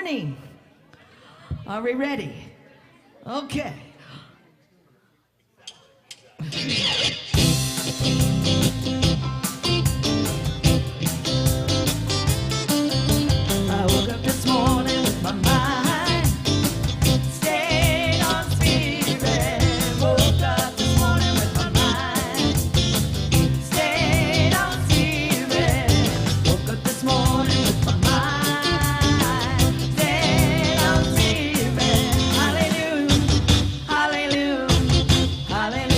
morning. Are we ready? Okay. I woke up this morning with my mind stayed on spirit. Woke up this morning with my mind stayed on spirit. Woke up this morning with my mind stayed on spirit. Hallelujah, hallelujah, hallelujah.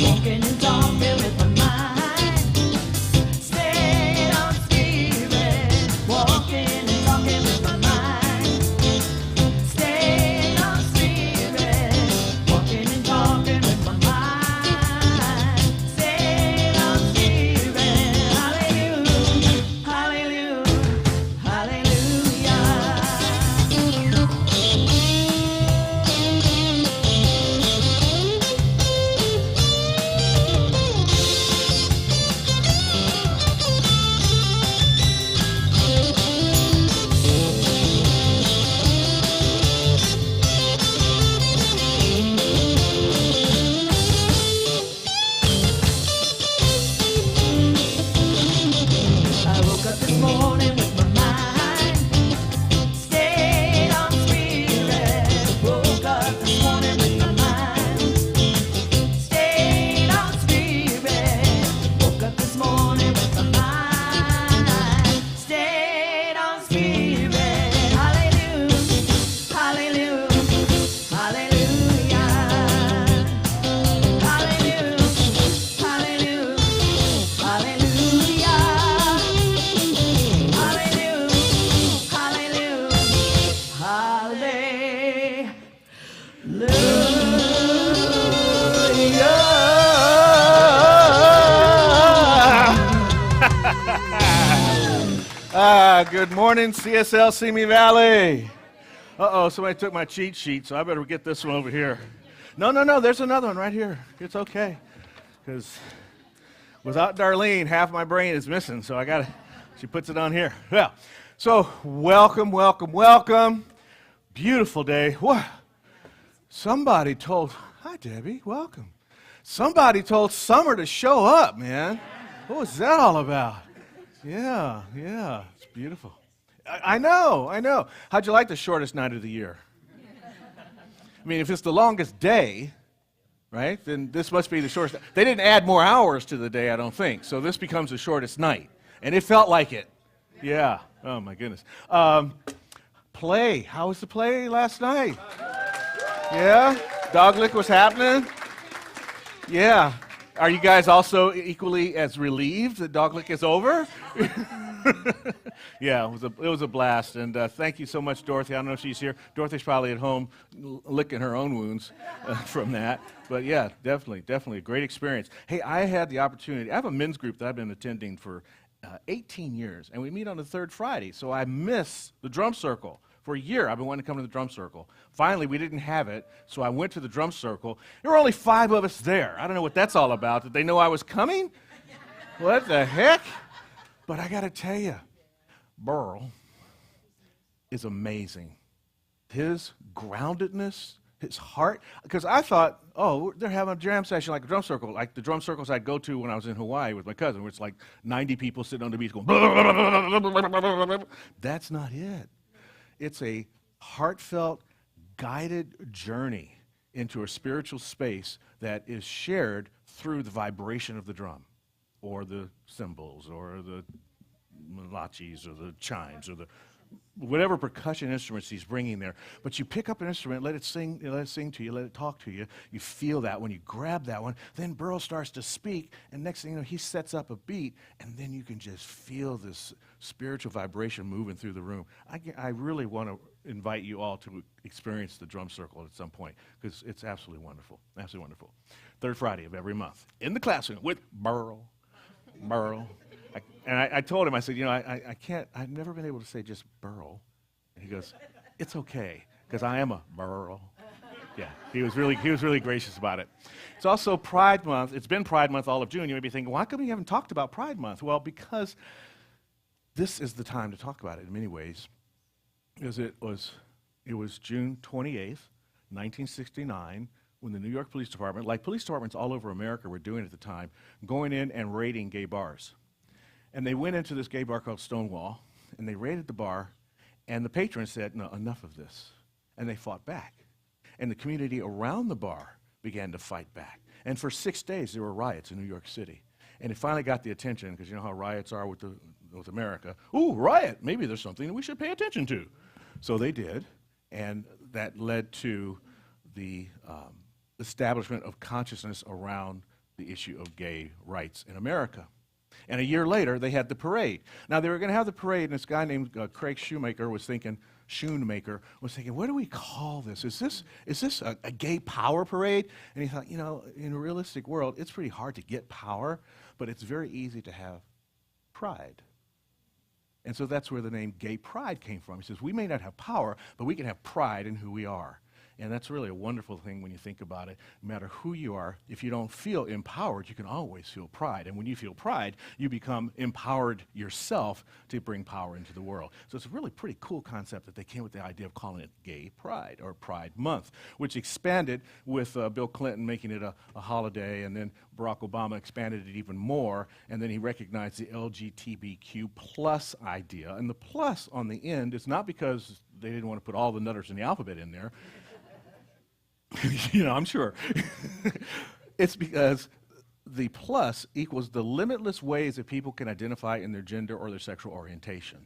Walking and talking with my mind stayed on spirit. Walking and talking with my mind stayed on spirit. Walking and talking with my mind stayed on spirit. Hallelujah, hallelujah, hallelujah. I woke up this morning with my mind stayed on spirit. Woke up this morning with my mind stayed on spirit. Woke up this morning with my mind stayed on spirit. Hallelujah, hallelujah, hallelujah. Hallelujah, hallelujah, hallelujah. Hallelujah, hallelujah. Good morning, CSL Simi Valley. Uh-oh, somebody took my cheat sheet, so I better get this one over here. No, there's another one right here. It's okay, because without Darlene, half my brain is missing, so she puts it on here. Well, so welcome. Beautiful day. What? Somebody told, hi Debbie, welcome. Somebody told Summer to show up, man. What was that all about? Yeah, it's beautiful. I know. How'd you like the shortest night of the year? I mean, if it's the longest day, right, then this must be the shortest. They didn't add more hours to the day, I don't think, so this becomes the shortest night. And it felt like it. Yeah, oh my goodness. Play, how was the play last night? Yeah, dog lick was happening? Yeah. Are you guys also equally as relieved that dog lick is over? Yeah, it was a blast, and thank you so much, Dorothy. I don't know if she's here. Dorothy's probably at home licking her own wounds from that. But yeah, definitely a great experience. Hey, I had the opportunity. I have a men's group that I've been attending for 18 years, and we meet on the third Friday, so I miss the drum circle. For a year, I've been wanting to come to the drum circle. Finally, we didn't have it, so I went to the drum circle. There were only 5 of us there. I don't know what that's all about. Did they know I was coming? What the heck? But I got to tell you, Burl is amazing. His groundedness, his heart, because I thought, oh, they're having a jam session like a drum circle, like the drum circles I'd go to when I was in Hawaii with my cousin, where it's like 90 people sitting on the beach going, that's not it. It's a heartfelt, guided journey into a spiritual space that is shared through the vibration of the drum, or the cymbals, or the malachis, or the chimes, or the whatever percussion instruments he's bringing there. But you pick up an instrument, let it sing to you, let it talk to you. You feel that when you grab that one. Then Burl starts to speak, and next thing you know, he sets up a beat, and then you can just feel this spiritual vibration moving through the room. I really want to invite you all to experience the drum circle at some point, because it's absolutely wonderful, absolutely wonderful. Third Friday of every month in the classroom with Burl. I told him, I said, I can't, I've never been able to say just Burl. And he goes, it's okay, because I am a Burl. Yeah, he was really gracious about it. It's also Pride Month. It's been Pride Month all of June. You may be thinking, why come we haven't talked about Pride Month? Well, because this is the time to talk about it in many ways, because it was June 28th, 1969, when the New York Police Department, like police departments all over America were doing at the time, going in and raiding gay bars. And they went into this gay bar called Stonewall, and they raided the bar, and the patrons said, no, enough of this. And they fought back. And the community around the bar began to fight back. And for 6 days, there were riots in New York City. And it finally got the attention, because you know how riots are with America. Ooh, riot, maybe there's something that we should pay attention to. So they did, and that led to the establishment of consciousness around the issue of gay rights in America. And a year later, they had the parade. Now, they were going to have the parade, and this guy named Craig Shoemaker was thinking, what do we call this? Is this a gay power parade? And he thought, you know, in a realistic world, it's pretty hard to get power, but it's very easy to have pride. And so that's where the name Gay Pride came from. He says, we may not have power, but we can have pride in who we are. And that's really a wonderful thing when you think about it. No matter who you are, if you don't feel empowered, you can always feel pride. And when you feel pride, you become empowered yourself to bring power into the world. So it's a really pretty cool concept that they came with the idea of calling it Gay Pride, or Pride Month, which expanded with Bill Clinton making it a holiday, and then Barack Obama expanded it even more, and then he recognized the LGBTQ plus idea. And the plus on the end is not because they didn't want to put all the letters in the alphabet in there. You know, I'm sure. It's because the plus equals the limitless ways that people can identify in their gender or their sexual orientation.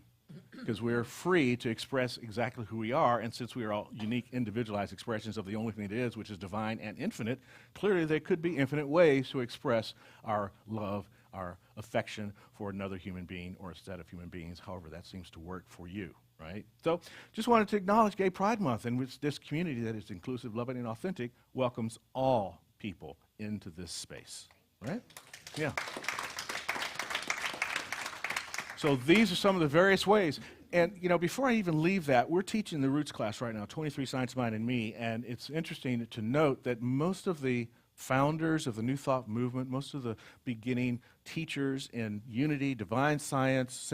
Because we're free to express exactly who we are, and since we are all unique, individualized expressions of the only thing that is, which is divine and infinite, clearly there could be infinite ways to express our love, our affection for another human being or a set of human beings, however that seems to work for you. Right? So just wanted to acknowledge Gay Pride Month, and which this community that is inclusive, loving, and authentic welcomes all people into this space. Right? Yeah. So these are some of the various ways. And, you know, before I even leave that, we're teaching the Roots class right now, 23 Science, Mind, and Me, and it's interesting to note that most of the founders of the New Thought movement, most of the beginning teachers in unity, divine science,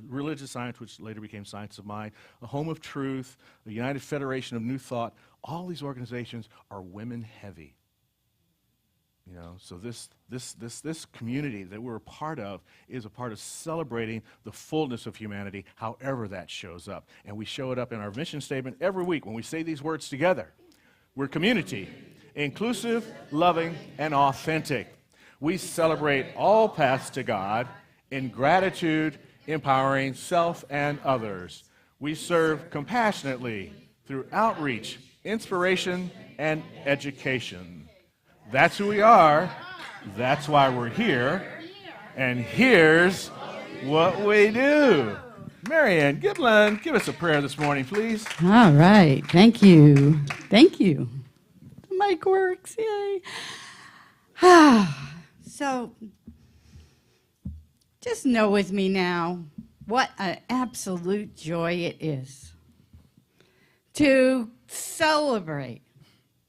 religious science, which later became Science of Mind, the Home of Truth, the United Federation of New Thought, all these organizations are women-heavy. You know, so this community that we're a part of is a part of celebrating the fullness of humanity, however that shows up. And we show it up in our mission statement every week when we say these words together. We're community, inclusive, loving, and authentic. We celebrate all paths to God in gratitude, empowering self and others. We serve compassionately through outreach, inspiration, and education. That's who we are. That's why we're here. And here's what we do. Marianne Giblin, give us a prayer this morning, please. All right. Thank you. Thank you. The mic works. Yay. So, just know with me now what an absolute joy it is to celebrate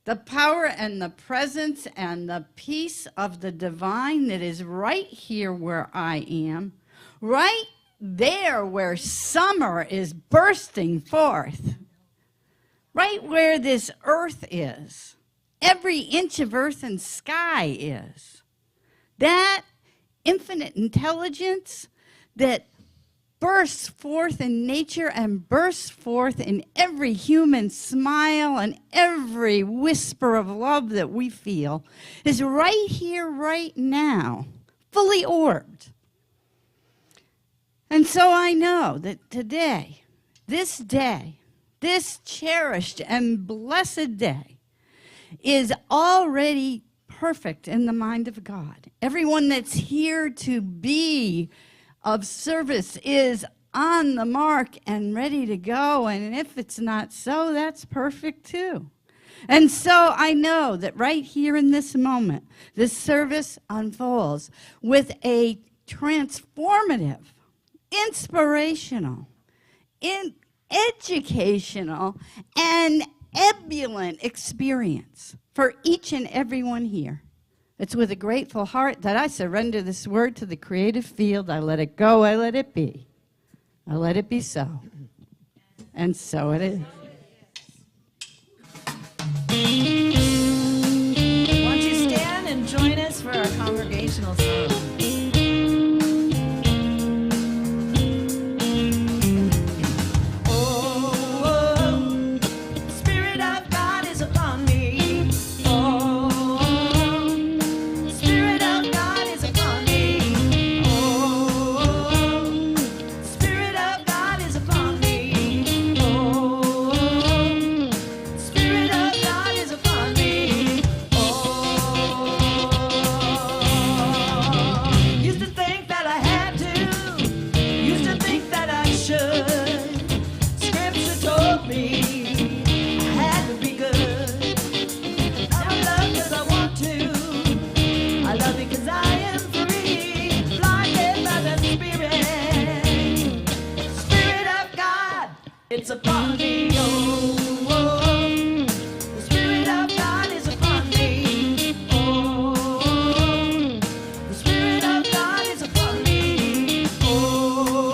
the power and the presence and the peace of the divine that is right here where I am, right there where summer is bursting forth, right where this earth is, every inch of earth and sky is. That infinite intelligence that bursts forth in nature and bursts forth in every human smile and every whisper of love that we feel is right here, right now, fully orbed. And so I know that today, this cherished and blessed day, is already perfect in the mind of God. Everyone that's here to be of service is on the mark and ready to go. And if it's not so, that's perfect too. And so I know that right here in this moment, this service unfolds with a transformative, inspirational, educational, and ebullient experience for each and every one here. It's with a grateful heart that I surrender this word to the creative field. I let it go, I let it be. I let it be so. And so it is. Won't you stand and join us for our congregational song? Oh, Spirit of God is upon me. Oh, Spirit of God is upon me. Oh, Spirit of God is upon me. Oh, Spirit of God is upon me. Oh, used to think that I had to, used to think that I should. Scripture told me I had to be good. Now I love 'cause I want to. I love because I am free, blinded by the Spirit. Spirit of God, it's upon me. Oh, oh. The Spirit of God is upon me. Oh, the Spirit of God is upon me. Oh,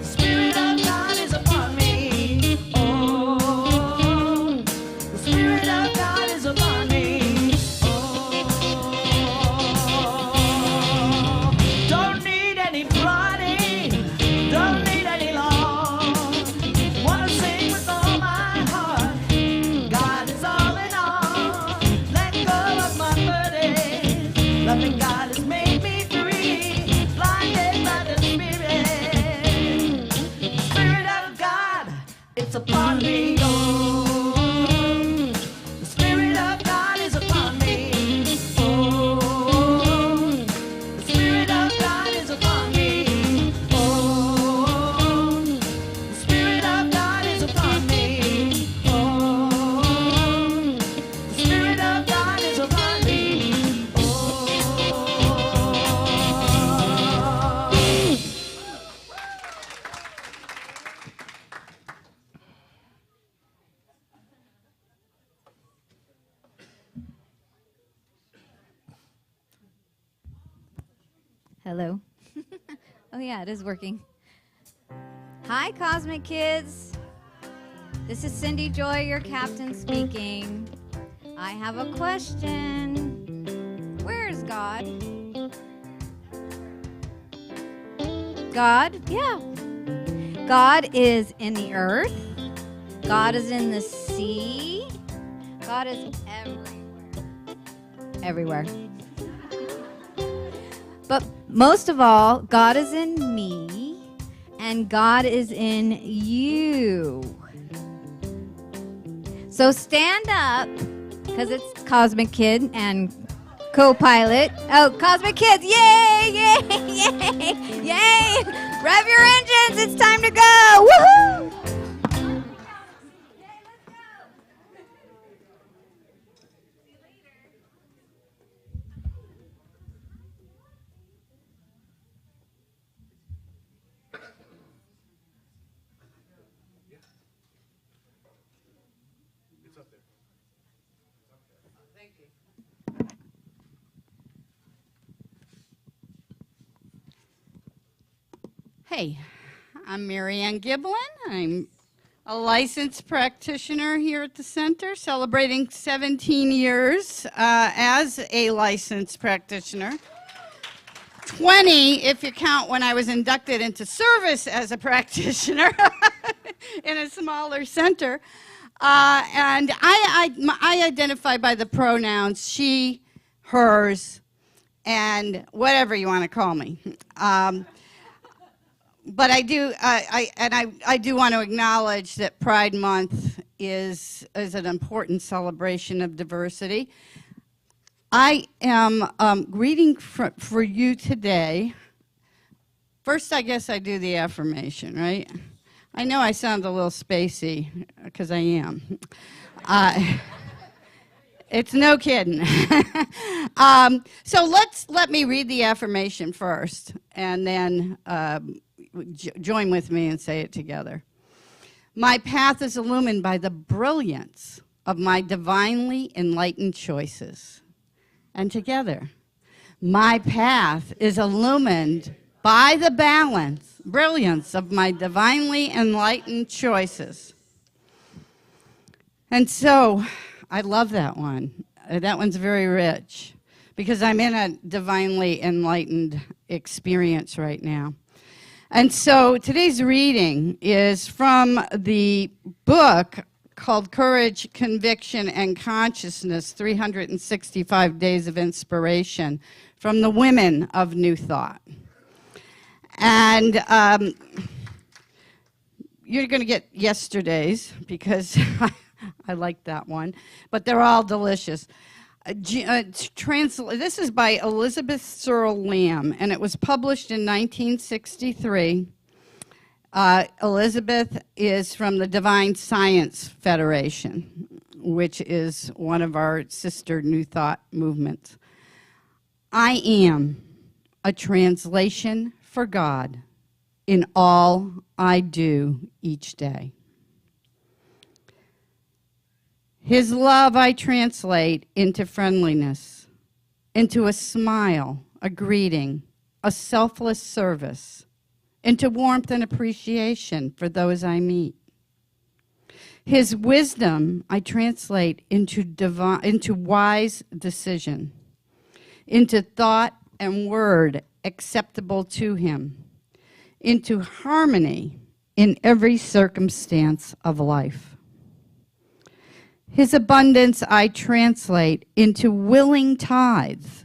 the Spirit of God is upon me. Oh, the Spirit of God is upon me. Oh, don't need any prodding, don't need any law. Wanna sing with all my heart. God is all in all. Let go of my burden. Loving God has made me free. Blinded by the Spirit. Spirit of God, it's upon me. Oh, the Spirit of God is upon me. Oh, the Spirit of God is upon me. Oh, the Spirit of God is upon me. Oh, the Spirit of God is upon me. Oh. Hello. Oh yeah, it is working. Hi, Cosmic Kids. This is Cindy Joy, your captain speaking. I have a question. Where is God? God? Yeah. God is in the earth. God is in the sea. God is everywhere. Everywhere. But most of all, God is in me, and God is in you. So stand up, because it's Cosmic Kid and co-pilot. Oh, Cosmic Kids, yay, yay, yay, yay. Rev your engines, it's time to go, woohoo! Hey, I'm Marianne Giblin. I'm a licensed practitioner here at the center, celebrating 17 years as a licensed practitioner. 20 if you count when I was inducted into service as a practitioner in a smaller center. And I identify by the pronouns she, hers, and whatever you want to call me. But I do, I do want to acknowledge that Pride Month is an important celebration of diversity. I am reading for you today. First, I guess I do the affirmation, right? I know I sound a little spacey, because I am. It's no kidding. So let me read the affirmation first, and then join with me and say it together. My path is illumined by the brilliance of my divinely enlightened choices. And together, my path is illumined by the brilliance of my divinely enlightened choices. And so, I love that one. That one's very rich because I'm in a divinely enlightened experience right now. And so today's reading is from the book called Courage, Conviction, and Consciousness, 365 Days of Inspiration, from the Women of New Thought. And you're going to get yesterday's because I like that one, but they're all delicious. This is by Elizabeth Searle Lamb, and it was published in 1963. Elizabeth is from the Divine Science Federation, which is one of our sister New Thought movements. I am a translation for God in all I do each day. His love I translate into friendliness, into a smile, a greeting, a selfless service, into warmth and appreciation for those I meet. His wisdom I translate into wise decision, into thought and word acceptable to him, into harmony in every circumstance of life. His abundance I translate into willing tithes.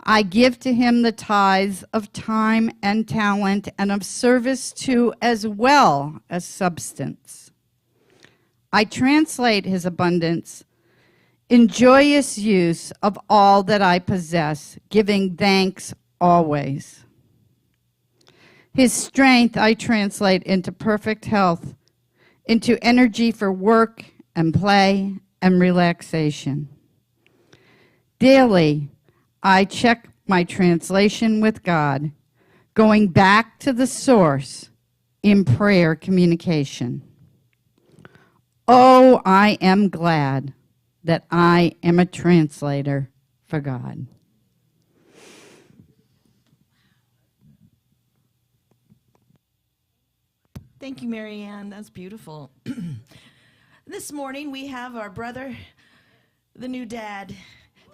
I give to him the tithes of time and talent and of service too, as well as substance. I translate his abundance in joyous use of all that I possess, giving thanks always. His strength I translate into perfect health, into energy for work and play and relaxation. Daily, I check my translation with God, going back to the source in prayer communication. Oh, I am glad that I am a translator for God. Thank you, Marianne. That's beautiful. This morning we have our brother, the new dad,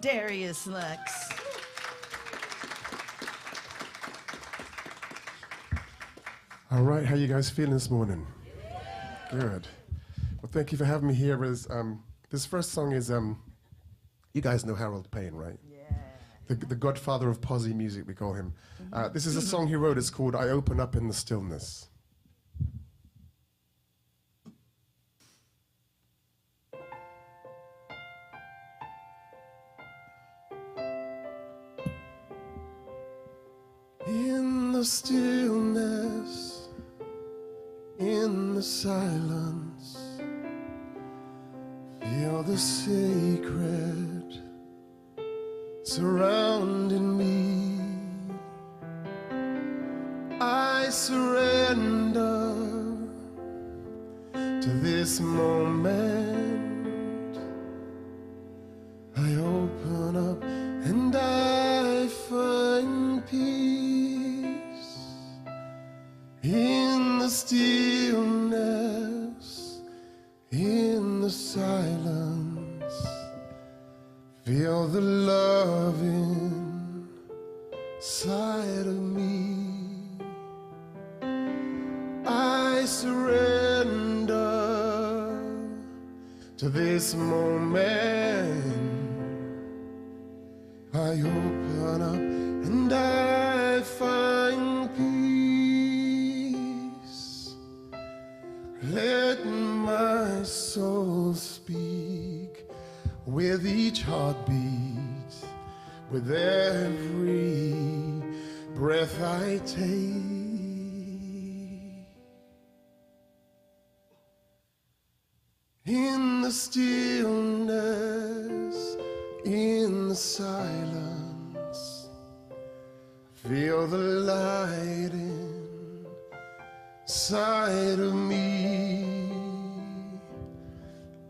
Darius Lux. All right, how you guys feeling this morning? Good. Well, thank you for having me here. This first song is, you guys know Harold Payne, right? Yeah. The godfather of posse music, we call him. This is a song he wrote. It's called I Open Up in the Stillness. In the stillness, in the silence, feel the sacred surrounding me. I surrender to this moment. I open up and I find peace. In the stillness, in the silence, feel the love inside of me. I surrender to this moment. I open up and I find peace. Let my soul speak with each heartbeat, with every breath I take. In the stillness, in the silence, feel the light inside of me.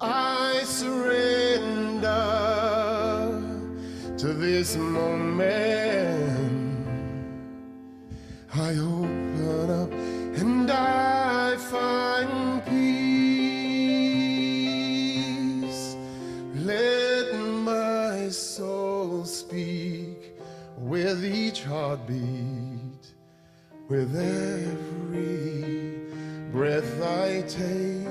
I surrender to this moment. breath I take,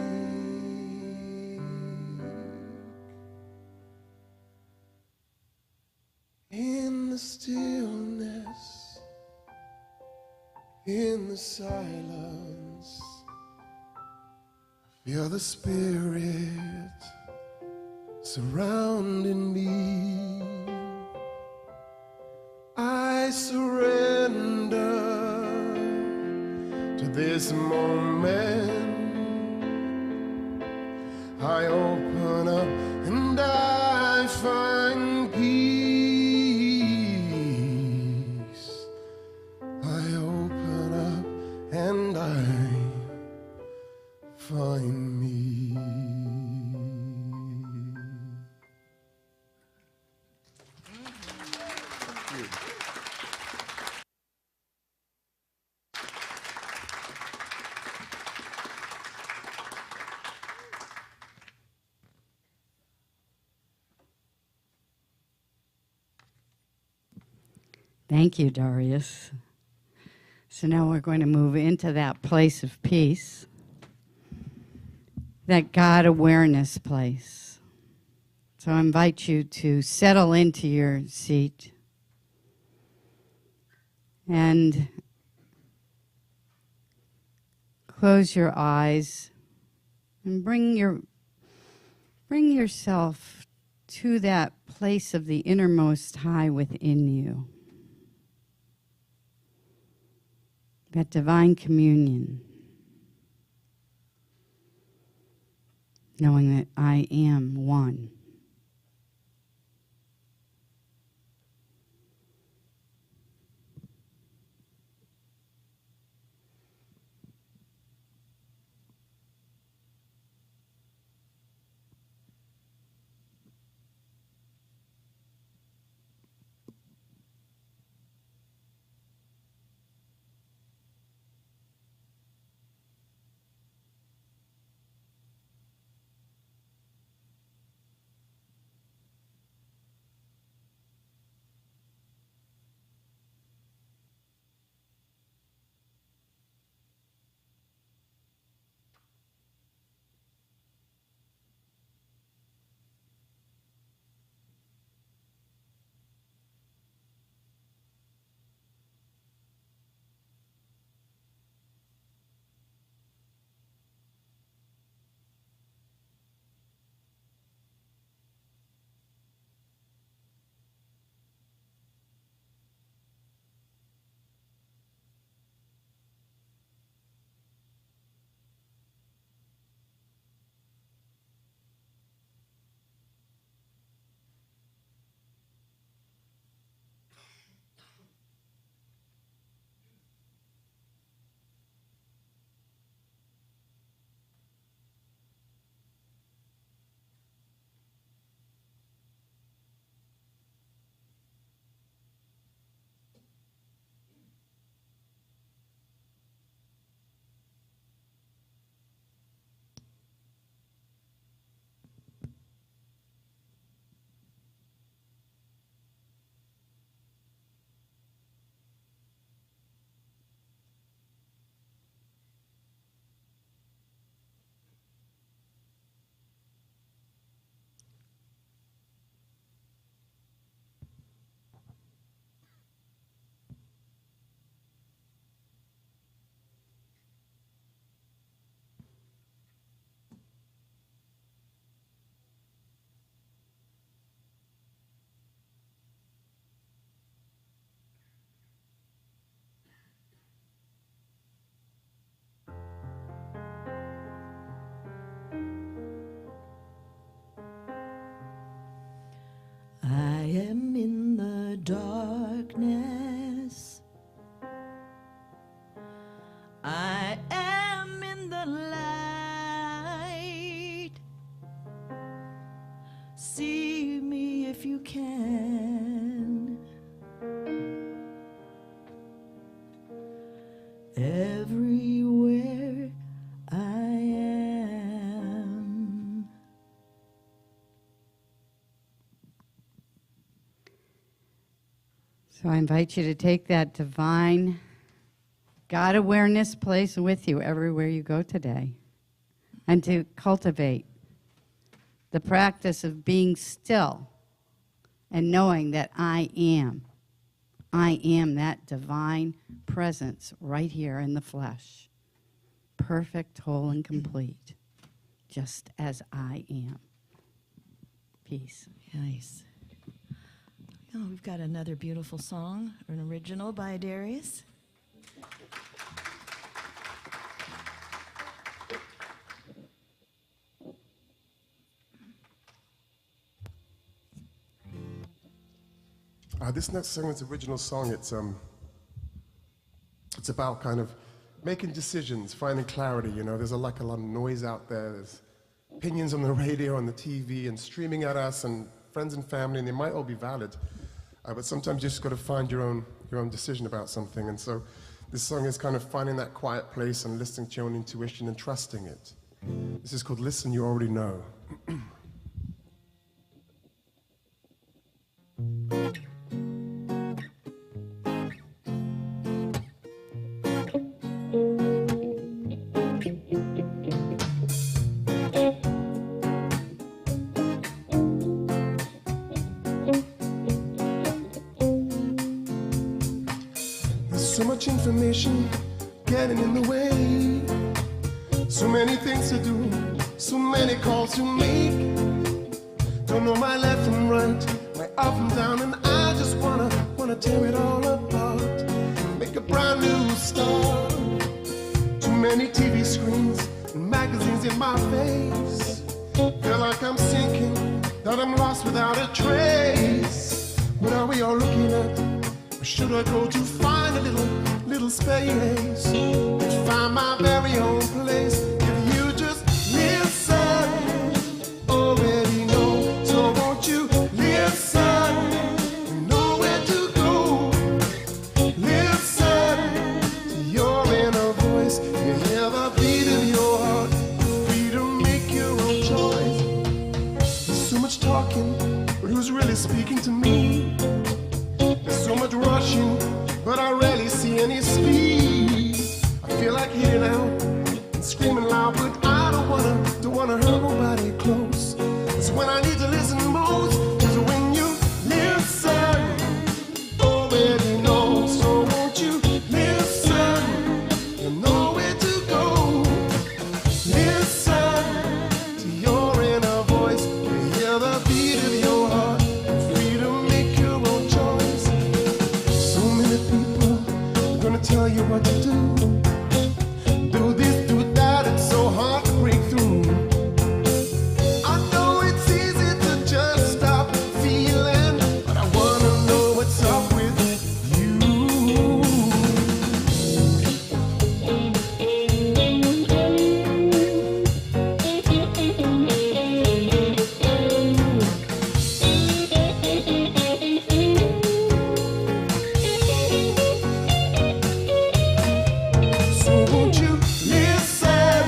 in the stillness, in the silence, feel the Spirit surrounding me. I surrender to this moment. I open up and I find peace. I open up and I find me. Thank you, Darius. So now we're going to move into that place of peace, that God awareness place. So I invite you to settle into your seat and close your eyes and bring yourself to that place of the innermost high within you. That divine communion, knowing that I am one. I am in the darkness. I am in the light. See me if you can. Everywhere I am. So I invite you to take that divine God awareness plays with you everywhere you go today. And to cultivate the practice of being still and knowing that I am that divine presence right here in the flesh, perfect, whole, and complete, just as I am. Peace. Nice. Oh, we've got another beautiful song, an original by Darius. This next song is an original song. It's about kind of making decisions, finding clarity. You know, there's like a lot of noise out there. There's opinions on the radio and the TV and streaming at us and friends and family, and they might all be valid. But sometimes you just got to find your own decision about something. And so this song is kind of finding that quiet place and listening to your own intuition and trusting it. This is called Listen, You Already Know. So much information getting in the way. So many things to do, so many calls to make. Don't know my left and right, my up and down, and I just wanna tear it all apart. Make a brand new start. Too many TV screens and magazines in my face. Feel like I'm sinking, that I'm lost without a trace. What are we all looking at? Or should I go to find a little space and find my very own place? If you just listen, already know. So won't you listen and know where to go? Listen to your inner voice. You hear the beat of your heart. You're free to make your own choice. There's so much talking, but who's really speaking to me? So much rushing, but I rarely see any speed. I feel like hitting out and screaming loud, but I don't wanna hurt nobody close. It's when I need to listen most, is when you listen, already know. So won't you listen, you know where to go. Listen to your inner voice, you hear the beat of your heart. You're free to make your own choice. So many people are gonna tell you what to do. Do this, do that, it's so hard to break through. I know it's easy to just stop feeling, but I wanna know what's up with you. So won't you listen?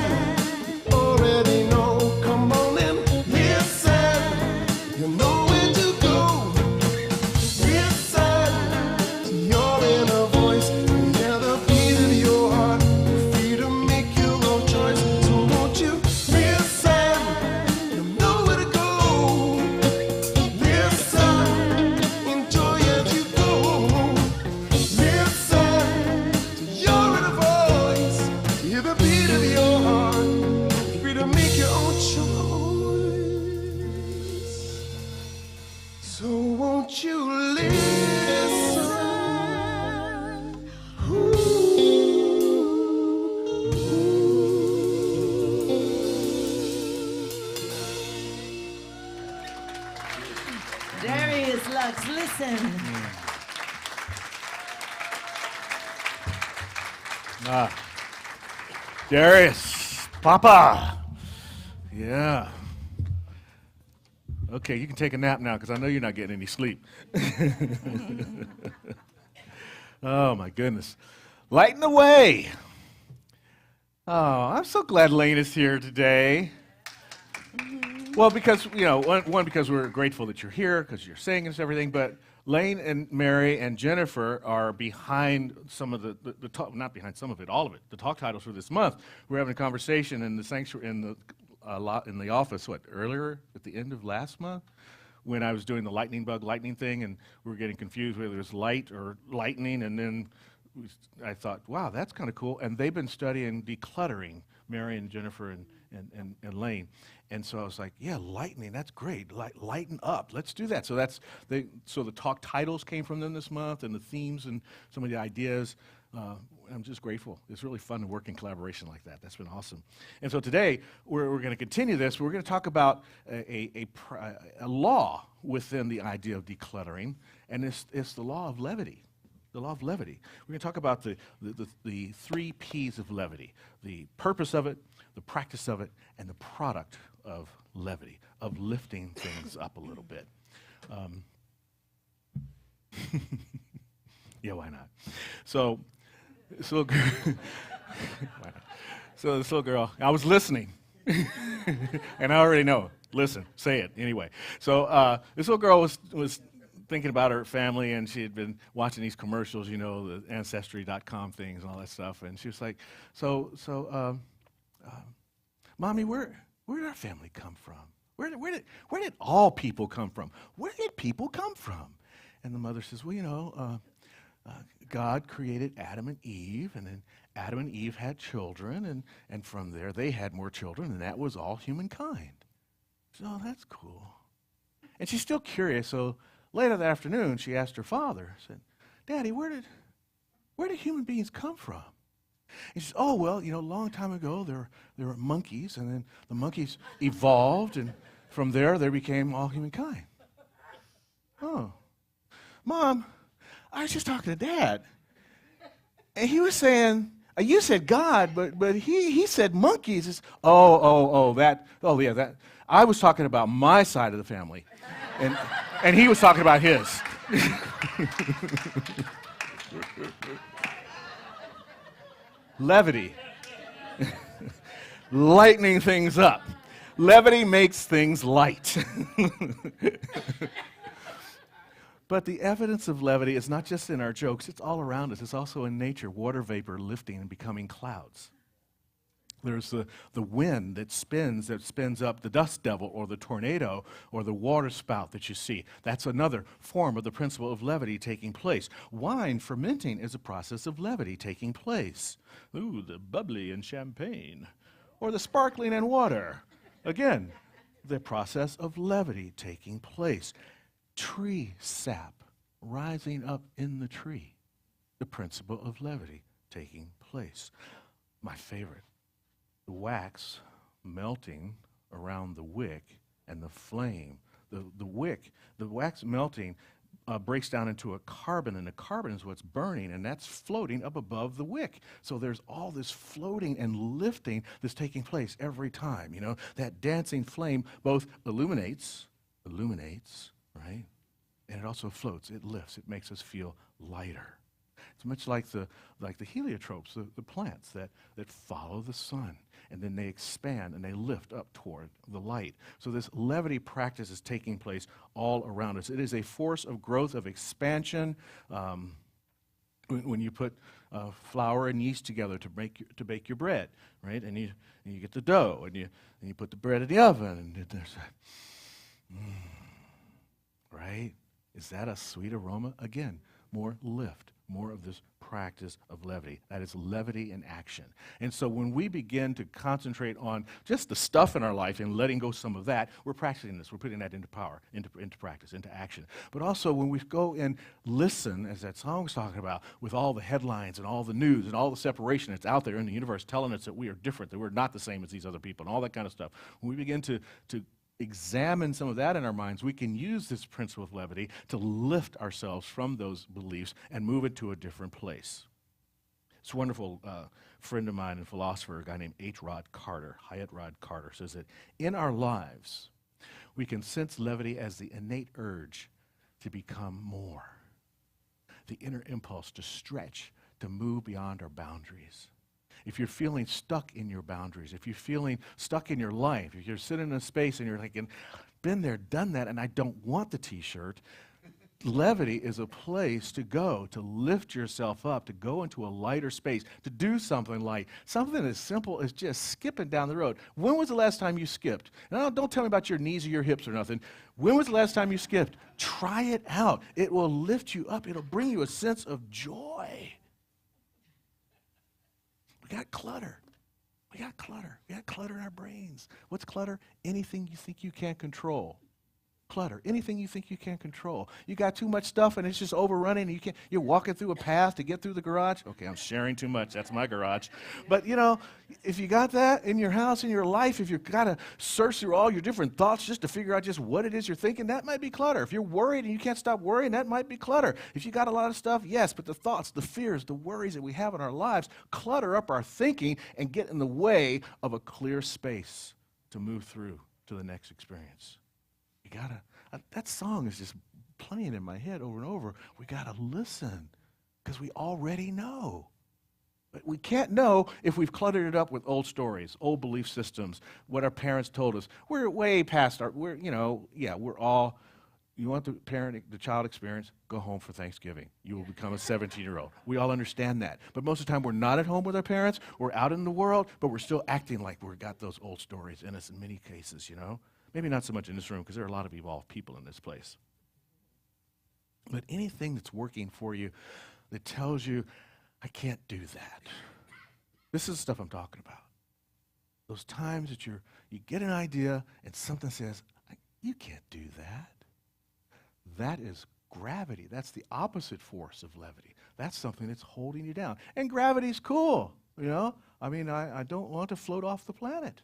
Already know. Come on and listen. You know where to go. Listen to your inner voice. You hear the beat of your heart. You're free to make your own choice. So won't you listen? You know where to go. Listen, enjoy as you go. Listen to your inner voice. You hear the beat of your heart. You're free to make your own choice. So won't you listen? Darius Lux, listen. Darius, Papa. Yeah. Okay, you can take a nap now because I know you're not getting any sleep. Oh, my goodness. Lighten the Way. Oh, I'm so glad Lane is here today. Well, because, you know, one, because we're grateful that you're here, because you're singing and everything, but Lane and Mary and Jennifer are behind some of the talk, not behind some of it, all of it, the talk titles for this month. We're having a conversation in the sanctuary, in the office, earlier at the end of last month, when I was doing the lightning thing, and we were getting confused whether it was light or lightning, and then I thought, wow, that's kind of cool. And they've been studying decluttering, Mary and Jennifer and Lane. And so I was like, yeah, lightning, that's great. Lighten up, let's do that. So so the talk titles came from them this month, and the themes and some of the ideas. I'm just grateful. It's really fun to work in collaboration like that. That's been awesome. And so today, we're going to continue this. We're going to talk about a law within the idea of decluttering, and it's the law of levity. The law of levity. We're going to talk about the 3 P's of levity: the purpose of it, the practice of it, and the product of levity, of lifting things up a little bit. Yeah, why not? So this little girl, why not? So this little girl, I was listening, and I already know. Listen, say it anyway. So this little girl was thinking about her family, and she had been watching these commercials, you know, the Ancestry.com things and all that stuff, and she was like, Mommy, where did our family come from? Where did all people come from? Where did people come from? And the mother says, well, you know, God created Adam and Eve, and then Adam and Eve had children, and from there they had more children, and that was all humankind. So that's cool. And she's still curious, so later that afternoon she asked her father, said, Daddy, where did human beings come from? He says, oh, well, you know, a long time ago there were monkeys, and then the monkeys evolved, and from there they became all humankind. Oh. Mom, I was just talking to Dad, and he was saying, you said God, but he said monkeys. It's, that. I was talking about my side of the family, and he was talking about his. Levity. Lightening things up. Levity makes things light. But the evidence of levity is not just in our jokes, it's all around us. It's also in nature, water vapor lifting and becoming clouds. There's the wind that spins up the dust devil or the tornado or the water spout that you see. That's another form of the principle of levity taking place. Wine fermenting is a process of levity taking place. Ooh, the bubbly in champagne. Or the sparkling in water. Again, the process of levity taking place. Tree sap rising up in the tree. The principle of levity taking place. My favorite. The wax melting around the wick and the flame. The wax melting breaks down into a carbon, and the carbon is what's burning, and that's floating up above the wick. So there's all this floating and lifting that's taking place every time. You know, that dancing flame both illuminates, right? And it also floats, it lifts, it makes us feel lighter. It's much like the heliotropes, the plants that follow the sun, and then they expand and they lift up toward the light. So this levity practice is taking place all around us. It is a force of growth, of expansion. When you put flour and yeast together to bake your bread, right? And you get the dough, and you put the bread in the oven, and there's right? Is that a sweet aroma? Again, more lift, more of this practice of levity. That is levity in action. And so when we begin to concentrate on just the stuff in our life and letting go some of that, we're practicing this. We're putting that into power, into practice, into action. But also when we go and listen, as that song was talking about, with all the headlines and all the news and all the separation that's out there in the universe telling us that we are different, that we're not the same as these other people and all that kind of stuff, when we begin to examine some of that in our minds, we can use this principle of levity to lift ourselves from those beliefs and move it to a different place. It's a wonderful friend of mine and philosopher, a guy named Hyatt Rod Carter, says that in our lives, we can sense levity as the innate urge to become more, the inner impulse to stretch, to move beyond our boundaries. If you're feeling stuck in your boundaries, if you're feeling stuck in your life, if you're sitting in a space and you're thinking, been there, done that, and I don't want the t-shirt, levity is a place to go, to lift yourself up, to go into a lighter space, to do something light, something as simple as just skipping down the road. When was the last time you skipped? Now, don't tell me about your knees or your hips or nothing. When was the last time you skipped? Try it out. It will lift you up. It'll bring you a sense of joy. We got clutter. We got clutter. We got clutter in our brains. What's clutter? Anything you think you can't control. Clutter, anything you think you can't control. You got too much stuff and it's just overrunning and you're walking through a path to get through the garage. Okay, I'm sharing too much. That's my garage. But you know, if you got that in your house, in your life, if you've got to search through all your different thoughts just to figure out just what it is you're thinking, that might be clutter. If you're worried and you can't stop worrying, that might be clutter. If you got a lot of stuff, yes, but the thoughts, the fears, the worries that we have in our lives clutter up our thinking and get in the way of a clear space to move through to the next experience. You gotta, that song is just playing in my head over and over. We gotta listen, because we already know. But we can't know if we've cluttered it up with old stories, old belief systems, what our parents told us. We're way past we're all, you want the child experience, go home for Thanksgiving. You will become a 17-year-old. We all understand that. But most of the time we're not at home with our parents, we're out in the world, but we're still acting like we've got those old stories in us in many cases, you know? Maybe not so much in this room, because there are a lot of evolved people in this place. But anything that's working for you that tells you, I can't do that. This is the stuff I'm talking about. Those times that you get an idea and something says, you can't do that. That is gravity. That's the opposite force of levity. That's something that's holding you down. And gravity's cool, you know? I mean, I don't want to float off the planet.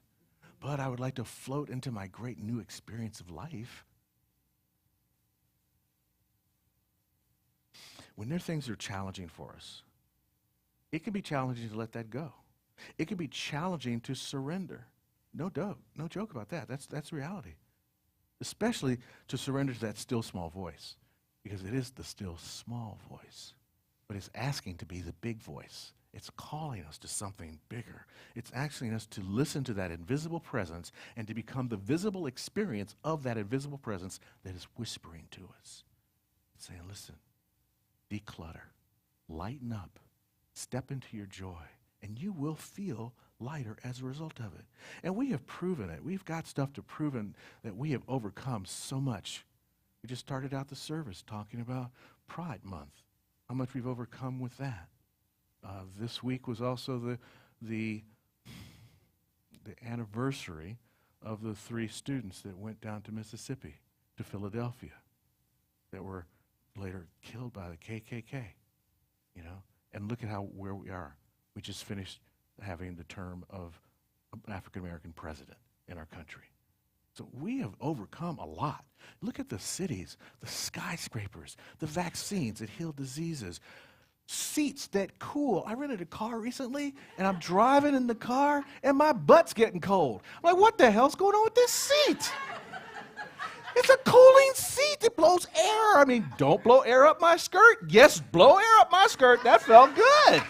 But I would like to float into my great new experience of life. When there are things that are challenging for us, it can be challenging to let that go. It can be challenging to surrender. No joke about that. That's reality. Especially to surrender to that still small voice, because it is the still small voice, but it's asking to be the big voice. It's calling us to something bigger. It's asking us to listen to that invisible presence and to become the visible experience of that invisible presence that is whispering to us. It's saying, listen, declutter, lighten up, step into your joy, and you will feel lighter as a result of it. And we have proven it. We've got stuff to prove that we have overcome so much. We just started out the service talking about Pride Month, how much we've overcome with that. This week was also the anniversary of the 3 students that went down to Mississippi, to Philadelphia, that were later killed by the KKK, you know. And look at where we are. We just finished having the term of an African-American president in our country. So we have overcome a lot. Look at the cities, the skyscrapers, the vaccines that heal diseases, seats that cool. I rented a car recently, and I'm driving in the car, and my butt's getting cold. I'm like, what the hell's going on with this seat? It's a cooling seat that blows air. I mean, don't blow air up my skirt. Yes, blow air up my skirt. That felt good.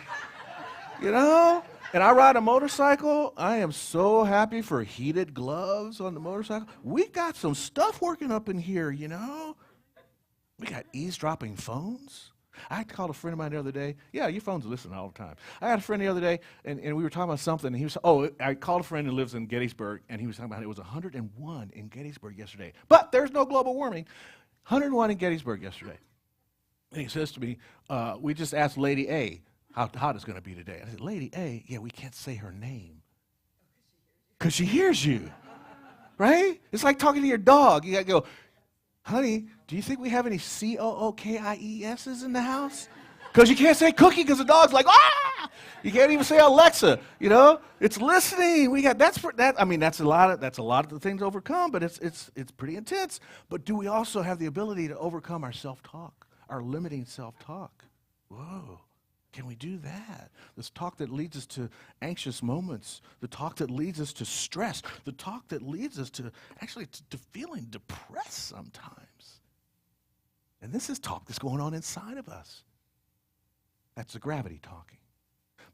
You know? And I ride a motorcycle. I am so happy for heated gloves on the motorcycle. We got some stuff working up in here, you know? We got eavesdropping phones. I called a friend of mine the other day. Yeah, your phones listen all the time. I had a friend the other day, and we were talking about something, and he was, I called a friend who lives in Gettysburg, and he was talking about it was 101 in Gettysburg yesterday. But there's no global warming. 101 in Gettysburg yesterday. And he says to me, we just asked Lady A how hot it's going to be today. I said, Lady A? Yeah, we can't say her name. Because she hears you, right? It's like talking to your dog. You got to go, honey, do you think we have any COOKIESs in the house? Because you can't say cookie because the dog's like, ah! You can't even say Alexa, you know? It's listening. That's a lot of the things to overcome, but it's pretty intense. But do we also have the ability to overcome our self-talk, our limiting self-talk? Whoa. Can we do that? This talk that leads us to anxious moments, the talk that leads us to stress, the talk that leads us to actually to feeling depressed sometimes. And this is talk that's going on inside of us. That's the gravity talking.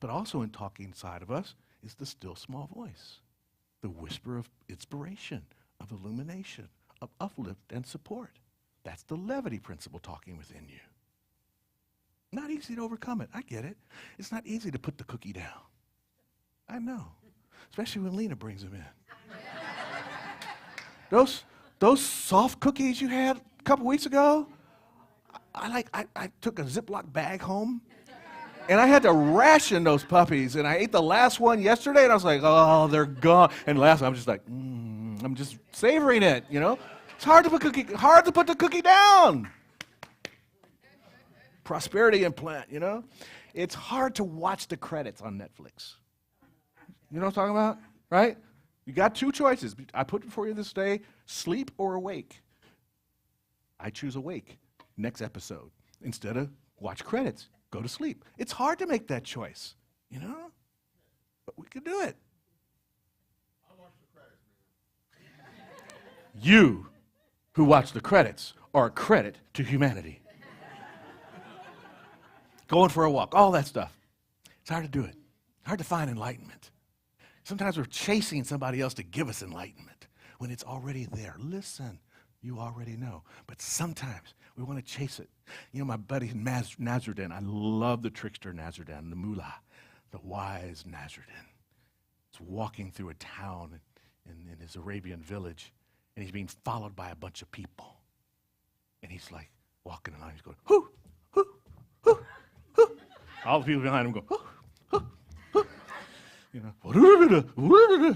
But also in talking inside of us is the still small voice, the whisper of inspiration, of illumination, of uplift and support. That's the levity principle talking within you. Not easy to overcome it. I get it. It's not easy to put the cookie down. I know. Especially when Lena brings them in. Those soft cookies you had a couple weeks ago, I took a Ziploc bag home, and I had to ration those puppies, and I ate the last one yesterday, and I was like, oh, they're gone. And last one, I'm just like, I'm just savoring it, you know? It's hard to put the cookie down. Prosperity implant, you know? It's hard to watch the credits on Netflix. You know what I'm talking about? Right? You got two choices. I put before you this day, sleep or awake. I choose awake. Next episode. Instead of watch credits, go to sleep. It's hard to make that choice, you know? But we can do it. I watch the credits, man. You who watch the credits are a credit to humanity. Going for a walk, all that stuff. It's hard to do it. Hard to find enlightenment. Sometimes we're chasing somebody else to give us enlightenment when it's already there. Listen, you already know. But sometimes we want to chase it. You know, my buddy Nazardan, I love the trickster Nazardan, the mullah, the wise Nazardan. He's walking through a town in his Arabian village, and he's being followed by a bunch of people. And he's like walking along, he's going, hoo, hoo, hoo, hoo. All the people behind him go, hoo, hoo, hoo. You know, and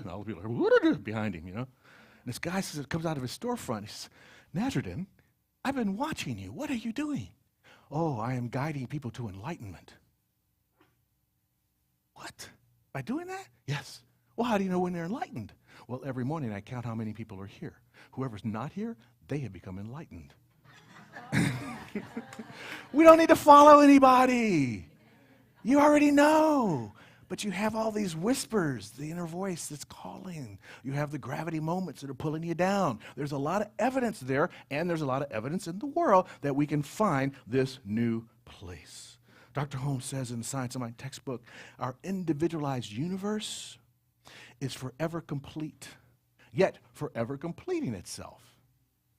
all the people are behind him, you know. And this guy says, it comes out of his storefront. He says, Nazardan, I've been watching you. What are you doing? Oh, I am guiding people to enlightenment. What? By doing that? Yes. Well, how do you know when they're enlightened? Well, every morning I count how many people are here. Whoever's not here, they have become enlightened. We don't need to follow anybody. You already know. But you have all these whispers, the inner voice that's calling. You have the gravity moments that are pulling you down. There's a lot of evidence there, and there's a lot of evidence in the world that we can find this new place. Dr. Holmes says in the Science of Mind textbook, our individualized universe is forever complete, yet forever completing itself.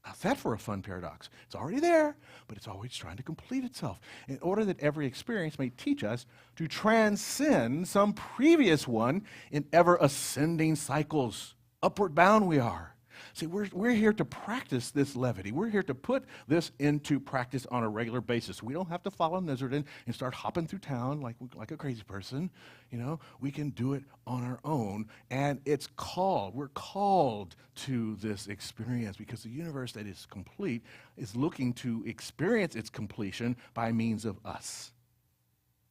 How's that for a fun paradox? It's already there, but it's always trying to complete itself in order that every experience may teach us to transcend some previous one in ever ascending cycles. Upward bound we are. See, we're here to practice this levity. We're here to put this into practice on a regular basis. We don't have to follow Nazardan and start hopping through town like a crazy person. You know, we can do it on our own, and we're called to this experience because the universe that is complete is looking to experience its completion by means of us.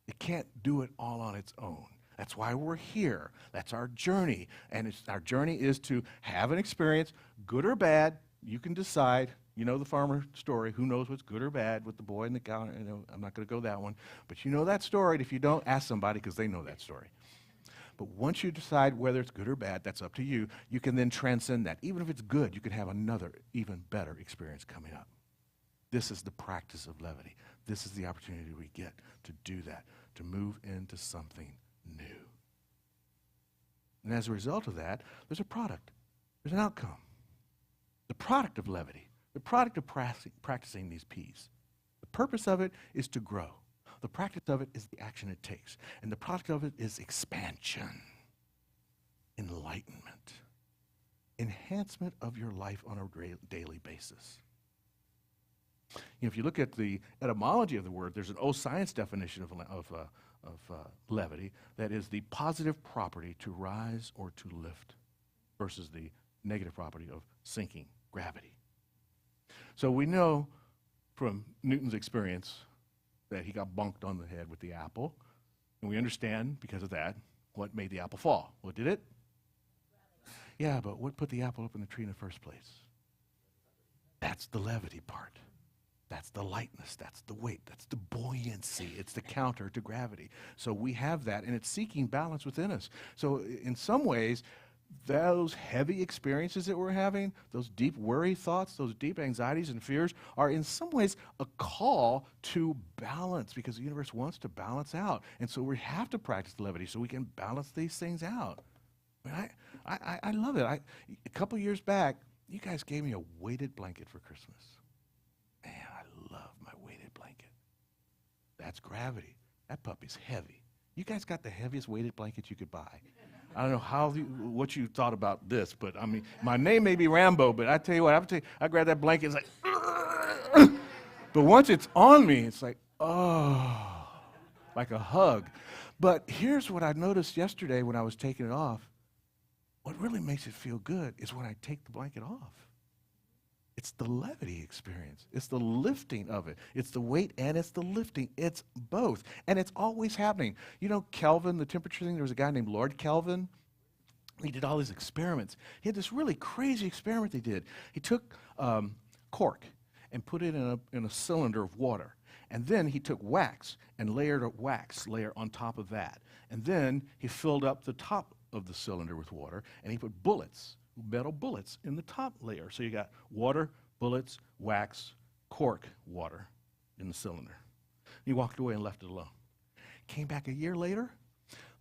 It can't do it all on its own. That's why we're here. That's our journey. And our journey is to have an experience, good or bad. You can decide. You know the farmer story. Who knows what's good or bad with the boy and the cow? You know, I'm not going to go that one. But you know that story. And if you don't, ask somebody because they know that story. But once you decide whether it's good or bad, that's up to you. You can then transcend that. Even if it's good, you can have another, even better experience coming up. This is the practice of levity. This is the opportunity we get to do that, to move into something new. And as a result of that, there's a product. There's an outcome. The product of levity, the product of practicing these P's. The purpose of it is to grow. The practice of it is the action it takes. And the product of it is expansion, enlightenment, enhancement of your life on a daily basis. You know, if you look at the etymology of the word, there's an old science definition of levity, that is the positive property to rise or to lift versus the negative property of sinking, gravity. So we know from Newton's experience that he got bonked on the head with the apple, and we understand because of that what made the apple fall. What did it? Yeah, but what put the apple up in the tree in the first place? That's the levity part. That's the lightness, that's the weight, that's the buoyancy. It's the counter to gravity. So we have that, and it's seeking balance within us. So in some ways, those heavy experiences that we're having, those deep worry thoughts, those deep anxieties and fears are in some ways a call to balance because the universe wants to balance out. And so we have to practice levity so we can balance these things out. I love it. A couple years back, you guys gave me a weighted blanket for Christmas. That's gravity. That puppy's heavy. You guys got the heaviest weighted blanket you could buy. I don't know what you thought about this, but I mean, my name may be Rambo, but I tell you what, I grab that blanket, it's like, but once it's on me, it's like, oh, like a hug. But here's what I noticed yesterday when I was taking it off. What really makes it feel good is when I take the blanket off. It's the levity experience. It's the lifting of it. It's the weight and it's the lifting. It's both. And it's always happening. You know Kelvin, the temperature thing, there was a guy named Lord Kelvin. He did all these experiments. He had this really crazy experiment he did. He took cork and put it in a cylinder of water. And then he took wax and layered a wax layer on top of that. And then he filled up the top of the cylinder with water, and he put bullets, metal bullets, in the top layer. So you got water, bullets, wax, cork, water in the cylinder. He walked away and left it alone. Came back a year later,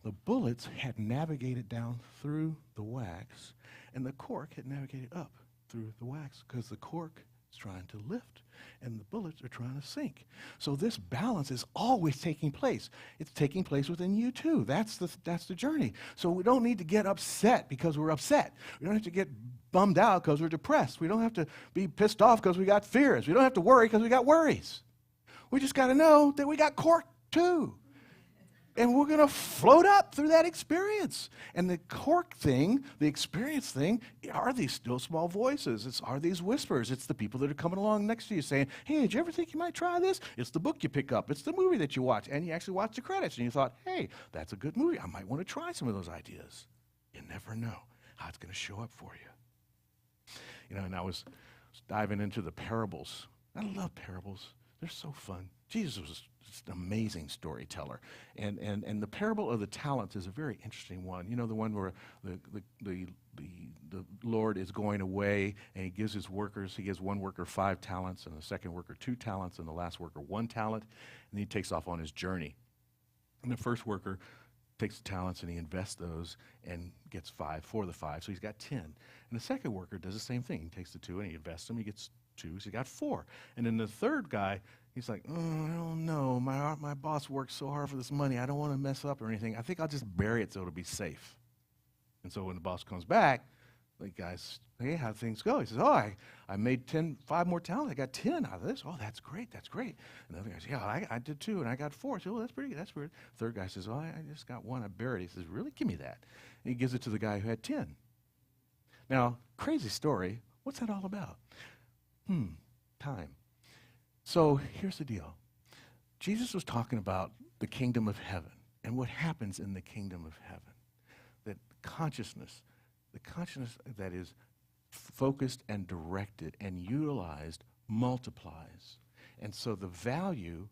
the bullets had navigated down through the wax, and the cork had navigated up through the wax because the cork is trying to lift, and the bullets are trying to sink. So this balance is always taking place. It's taking place within you too. That's the journey. So we don't need to get upset because we're upset. We don't have to get bummed out because we're depressed. We don't have to be pissed off because we got fears. We don't have to worry because we got worries. We just got to know that we got cork too. And we're going to float up through that experience. And the cork thing, the experience thing, are these still small voices. Are these whispers. It's the people that are coming along next to you saying, hey, did you ever think you might try this? It's the book you pick up. It's the movie that you watch. And you actually watch the credits. And you thought, hey, that's a good movie. I might want to try some of those ideas. You never know how it's going to show up for you. You know, and I was diving into the parables. I love parables. They're so fun. Jesus was just an amazing storyteller. And the parable of the talents is a very interesting one. You know, the one where the Lord is going away and he gives his workers, he gives one worker 5 talents and the second worker 2 talents and the last worker 1 talent. And he takes off on his journey. And the first worker takes the talents and he invests those and gets 5 for the 5. So he's got 10. And the second worker does the same thing. He takes the 2 and he invests them. He gets 2, so he got 4. And then the third guy, he's like, I don't know. My boss works so hard for this money. I don't want to mess up or anything. I think I'll just bury it so it'll be safe. And so when the boss comes back, the guy's, hey, how'd things go? He says, I made 5 more talents. I got 10 out of this. Oh, that's great. That's great. And the other guy says, yeah, I did 2, and I got 4. So, that's pretty good. That's weird. Third guy says, I just got 1. I buried it. He says, really? Give me that. And he gives it to the guy who had 10. Now, crazy story. What's that all about? Time. So here's the deal. Jesus was talking about the kingdom of heaven and what happens in the kingdom of heaven. That consciousness, the consciousness that is focused and directed and utilized multiplies. And so the value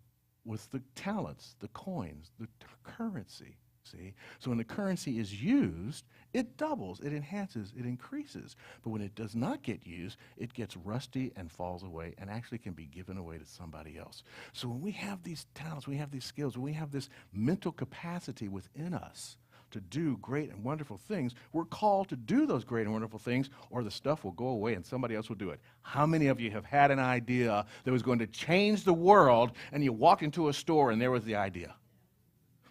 with the talents, the coins, the currency, see? So when the currency is used, it doubles, it enhances, it increases. But when it does not get used, it gets rusty and falls away and actually can be given away to somebody else. So when we have these talents, we have these skills, when we have this mental capacity within us to do great and wonderful things, we're called to do those great and wonderful things, or the stuff will go away and somebody else will do it. How many of you have had an idea that was going to change the world, and you walked into a store and there was the idea?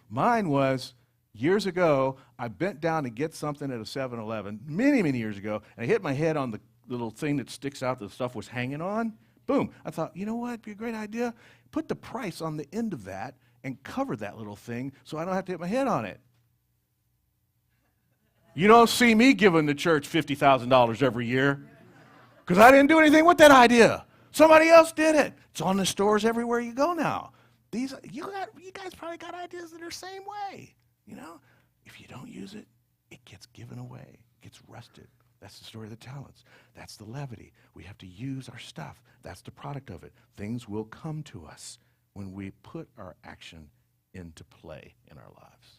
Mine was, years ago, I bent down to get something at a 7-Eleven, many, many years ago, and I hit my head on the little thing that sticks out that the stuff was hanging on. Boom. I thought, you know what, it'd be a great idea. Put the price on the end of that and cover that little thing so I don't have to hit my head on it. You don't see me giving the church $50,000 every year because I didn't do anything with that idea. Somebody else did it. It's on the stores everywhere you go now. You guys probably got ideas that are the same way. You know, if you don't use it, it gets given away, it gets rusted. That's the story of the talents. That's the levity. We have to use our stuff. That's the product of it. Things will come to us when we put our action into play in our lives.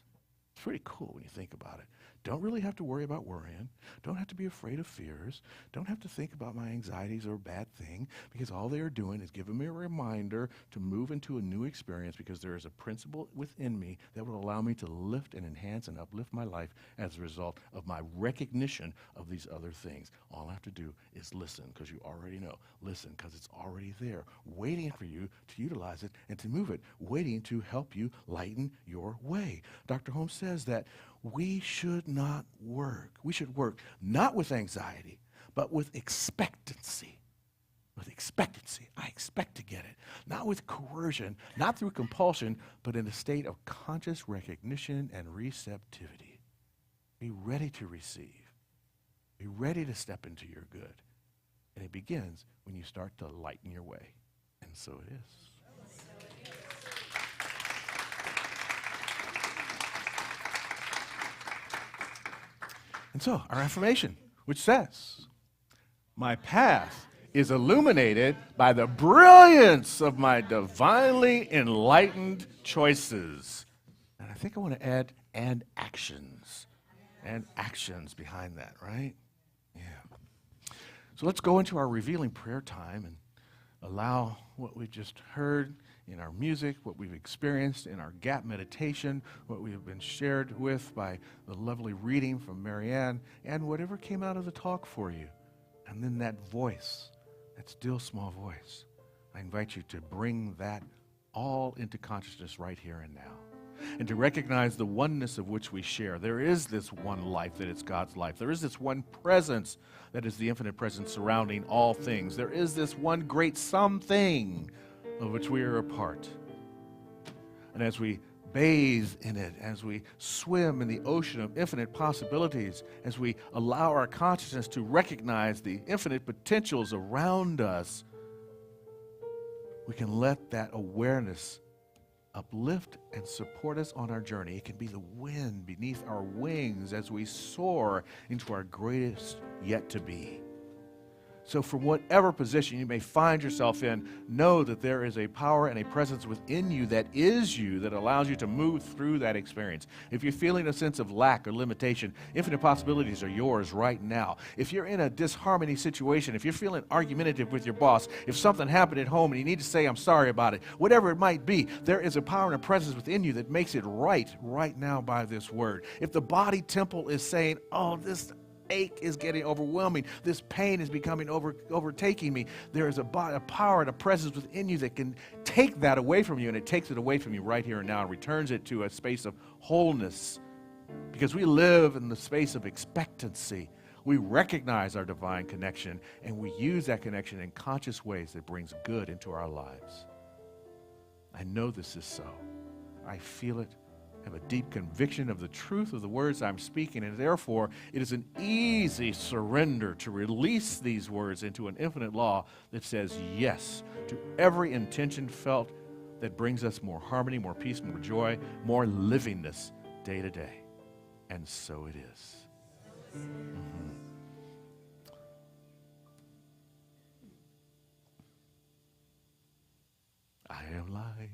It's pretty cool when you think about it. don't really have to worry about worrying. Don't have to be afraid of fears. Don't have to think about my anxieties or a bad thing, because all they are doing is giving me a reminder to move into a new experience, because there is a principle within me that will allow me to lift and enhance and uplift my life as a result of my recognition of these other things. All I have to do is listen, because you already know. Listen, because it's already there, waiting for you to utilize it and to move it, waiting to help you lighten your way. Dr. Holmes says that we should not work. We should work not with anxiety, but with expectancy. With expectancy. I expect to get it. Not with coercion, not through compulsion, but in a state of conscious recognition and receptivity. Be ready to receive. Be ready to step into your good. And it begins when you start to lighten your way. And so it is. And so, our affirmation, which says, my path is illuminated by the brilliance of my divinely enlightened choices. And I think I want to add, and actions behind that, right? Yeah. So let's go into our revealing prayer time and allow what we just heard in our music, what we've experienced in our gap meditation, what we have been shared with by the lovely reading from Marianne, and whatever came out of the talk for you. And then that voice, that still small voice, I invite you to bring that all into consciousness right here and now. And to recognize the oneness of which we share. There is this one life that is God's life. There is this one presence that is the infinite presence surrounding all things. There is this one great something of which we are a part. And as we bathe in it, as we swim in the ocean of infinite possibilities, as we allow our consciousness to recognize the infinite potentials around us, we can let that awareness uplift and support us on our journey. It can be the wind beneath our wings as we soar into our greatest yet to be. So from whatever position you may find yourself in, know that there is a power and a presence within you that is you, that allows you to move through that experience. If you're feeling a sense of lack or limitation, infinite possibilities are yours right now. If you're in a disharmony situation, if you're feeling argumentative with your boss, if something happened at home and you need to say, I'm sorry about it, whatever it might be, there is a power and a presence within you that makes it right now by this word. If the body temple is saying, oh, this ache is getting overwhelming, this pain is becoming overtaking me, there is a power and a presence within you that can take that away from you, and it takes it away from you right here and now and returns it to a space of wholeness. Because we live in the space of expectancy. We recognize our divine connection, and we use that connection in conscious ways that brings good into our lives. I know this is so. I feel it. Have a deep conviction of the truth of the words I'm speaking, and therefore it is an easy surrender to release these words into an infinite law that says yes to every intention felt that brings us more harmony, more peace, more joy, more livingness day to day. And so it is. Mm-hmm. I am light.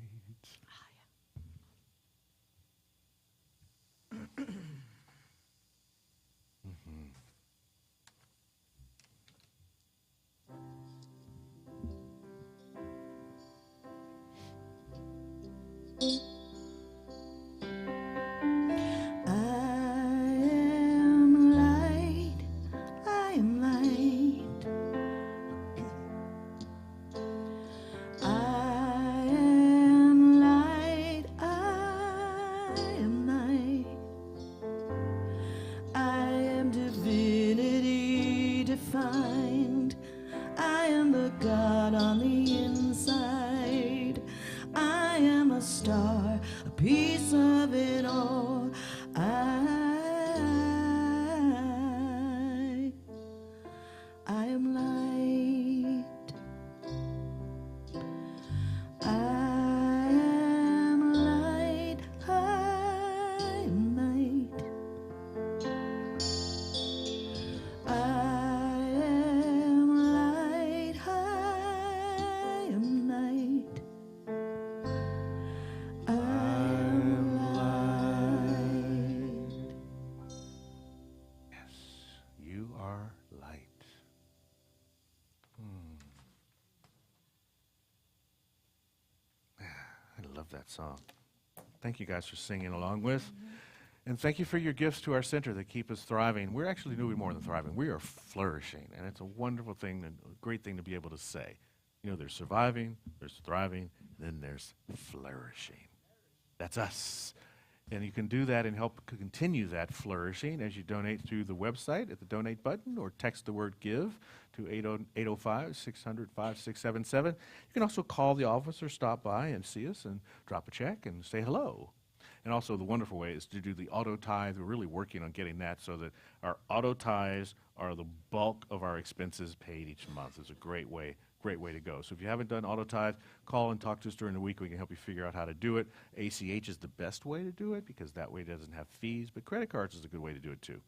are light. I love that song. Thank you guys for singing along with. And thank you for your gifts to our center that keep us thriving. We're actually doing more than thriving. We are flourishing, and it's a wonderful thing, and a great thing to be able to say. You know, there's surviving, there's thriving, then there's flourishing. That's us. And you can do that and help continue that flourishing as you donate through the website at the donate button or text the word give to 805-600-5677. You can also call the office or stop by and see us and drop a check and say hello. And also the wonderful way is to do the auto tithe. We're really working on getting that so that our auto tithes are the bulk of our expenses paid each month. It's a great way to go. So if you haven't done auto tithe, call and talk to us during the week. We can help you figure out how to do it. ACH is the best way to do it because that way it doesn't have fees, but credit cards is a good way to do it too.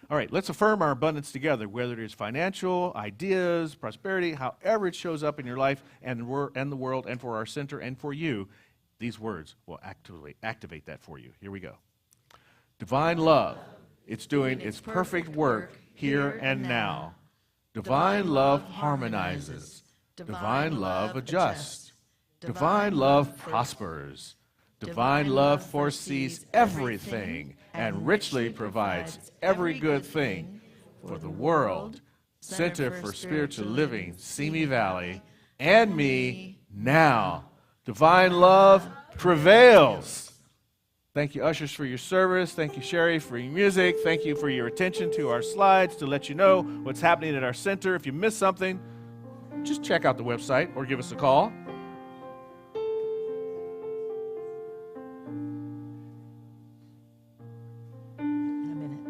All right, let's affirm our abundance together, whether it is financial, ideas, prosperity, however it shows up in your life and the world and for our center and for you. These words will activate that for you. Here we go. Divine love, it's doing its perfect work here and now. Divine love harmonizes. Divine love adjusts. Divine love prospers. Divine love foresees everything and richly provides every good thing for the world, Center for Spiritual Living, Simi Valley, and me now. Divine love prevails. Thank you, ushers, for your service. Thank you, Cherie, for your music. Thank you for your attention to our slides to let you know what's happening at our center. If you missed something, just check out the website or give us a call. In a minute.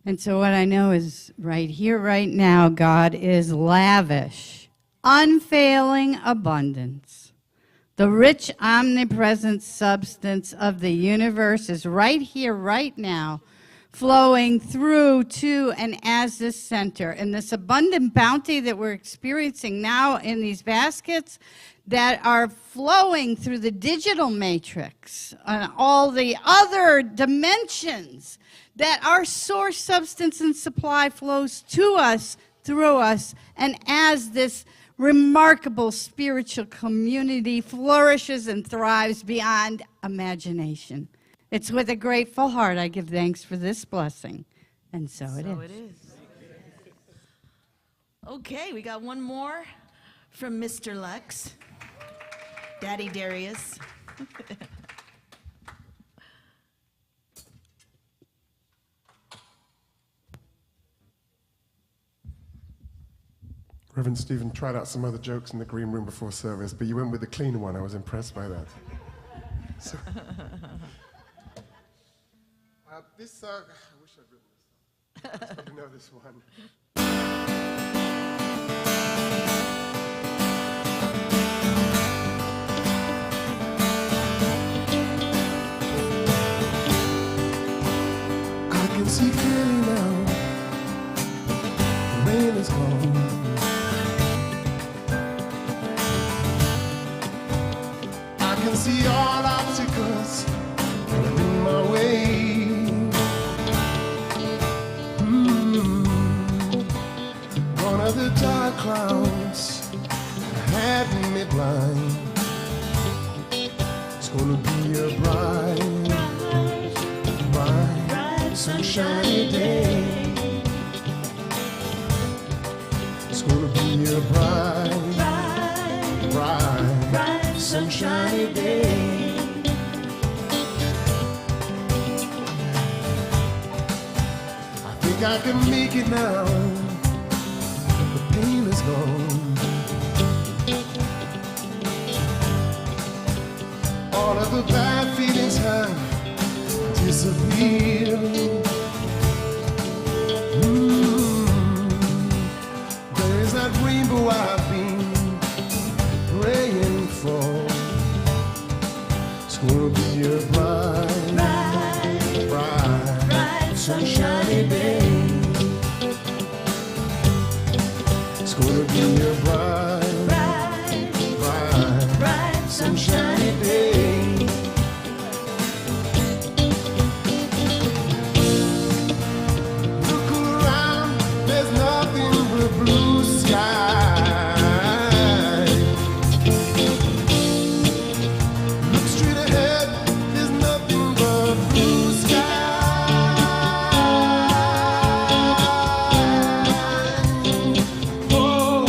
And so what I know is right here, right now, God is lavish, unfailing abundance. The rich, omnipresent substance of the universe is right here, right now, flowing through to and as this center. And this abundant bounty that we're experiencing now in these baskets that are flowing through the digital matrix and all the other dimensions that our source, substance, and supply flows to us, through us, and as this remarkable spiritual community flourishes and thrives beyond imagination. It's with a grateful heart I give thanks for this blessing. And so it is. Okay, we got one more from Mr. Lux, Daddy Darius. Reverend Stephen tried out some other jokes in the green room before service, but you went with the clean one. I was impressed by that. So, this song, I wish I'd written this song. I know this one. of the dark clouds had me blind. It's gonna be a bright, bright, sunshiny day. It's gonna be a bright, bright, sunshiny day. I think I can make it now. The pain is gone. All of the bad feelings have disappeared. There is that rainbow I've been praying for. It's gonna be a bright, bright, sunshiny day. It's gonna be a bright, bright, sunshiny day. Look around, there's nothing but blue sky. Look straight ahead, there's nothing but blue sky. Oh.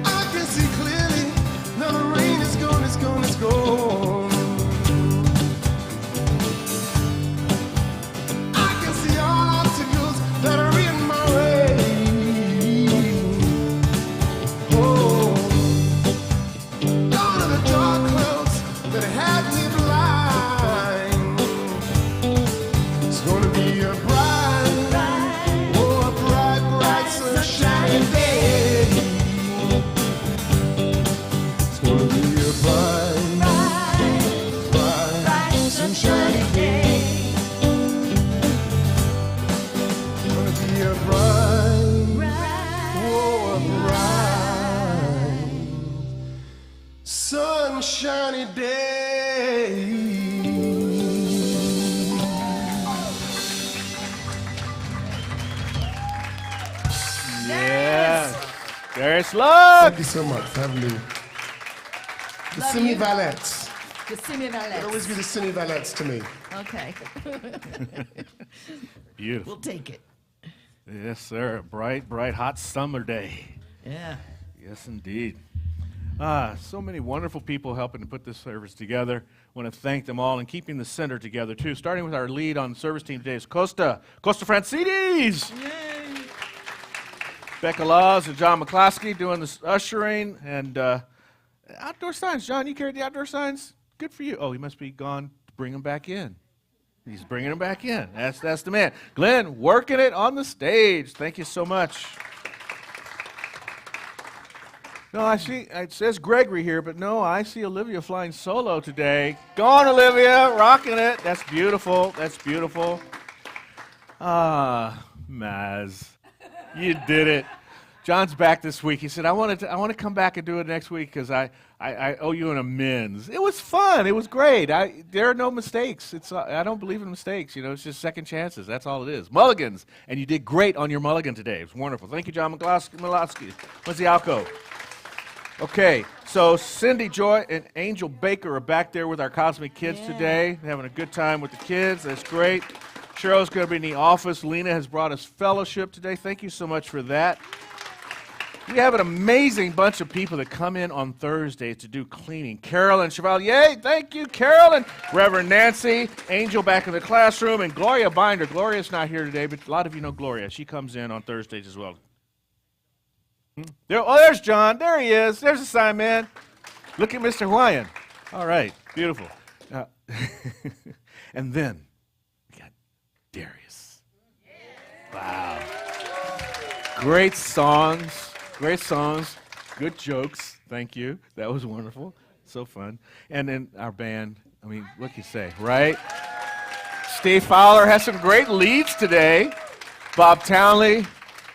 I can see clearly, now the rain is gone, it's gone, it's gone. I can see all obstacles that are in my way. Oh, gone are the dark clouds that had me blind. It's gonna be a bright, oh, a bright, bright, sunshiny day. It's gonna be a bright, bright, sunshiny day. It's gonna be a bright, oh, a bright, sunshiny day. Yes. Darius Lux. Thank you so much for having me. The Simi Valets. The Simi It'll always be the Simi Valets to me. Okay. Beautiful. We'll take it. Yes, sir. A bright, bright, hot summer day. Yeah. Yes, indeed. So many wonderful people helping to put this service together. Want to thank them all and keeping the center together, too. Starting with our lead on the service team today is Costa Francides. Yay. Becca Laws and John McCloskey doing the ushering. And outdoor signs. John, you carried the outdoor signs? Good for you. Oh, he must be gone to bring them back in. He's bringing them back in. That's the man. Glenn, working it on the stage. Thank you so much. No, I see, it says Gregory here, but no, I see Olivia flying solo today. Go on, Olivia, rocking it. That's beautiful. That's beautiful. Maz, you did it. John's back this week. He said, I want to come back and do it next week because I owe you an amends. It was fun. It was great. There are no mistakes. I don't believe in mistakes. You know, it's just second chances. That's all it is. Mulligans. And you did great on your mulligan today. It was wonderful. Thank you, John Milosky. Mazialko. Okay, so Cindy Joy and Angel Baker are back there with our Cosmic Kids today, having a good time with the kids. That's great. Cheryl's going to be in the office. Lena has brought us fellowship today. Thank you so much for that. We have an amazing bunch of people that come in on Thursdays to do cleaning. Carolyn Chevalier, thank you, Carolyn. Reverend Nancy, Angel back in the classroom, and Gloria Binder. Gloria's not here today, but a lot of you know Gloria. She comes in on Thursdays as well. There's John. There he is. There's the sign man. Look at Mr. Hawaiian. All right, beautiful. And then we got Darius. Wow. Great songs. Great songs, good jokes, thank you. That was wonderful, so fun. And then our band, I mean, what can you say, right? Steve Fowler has some great leads today. Bob Townley,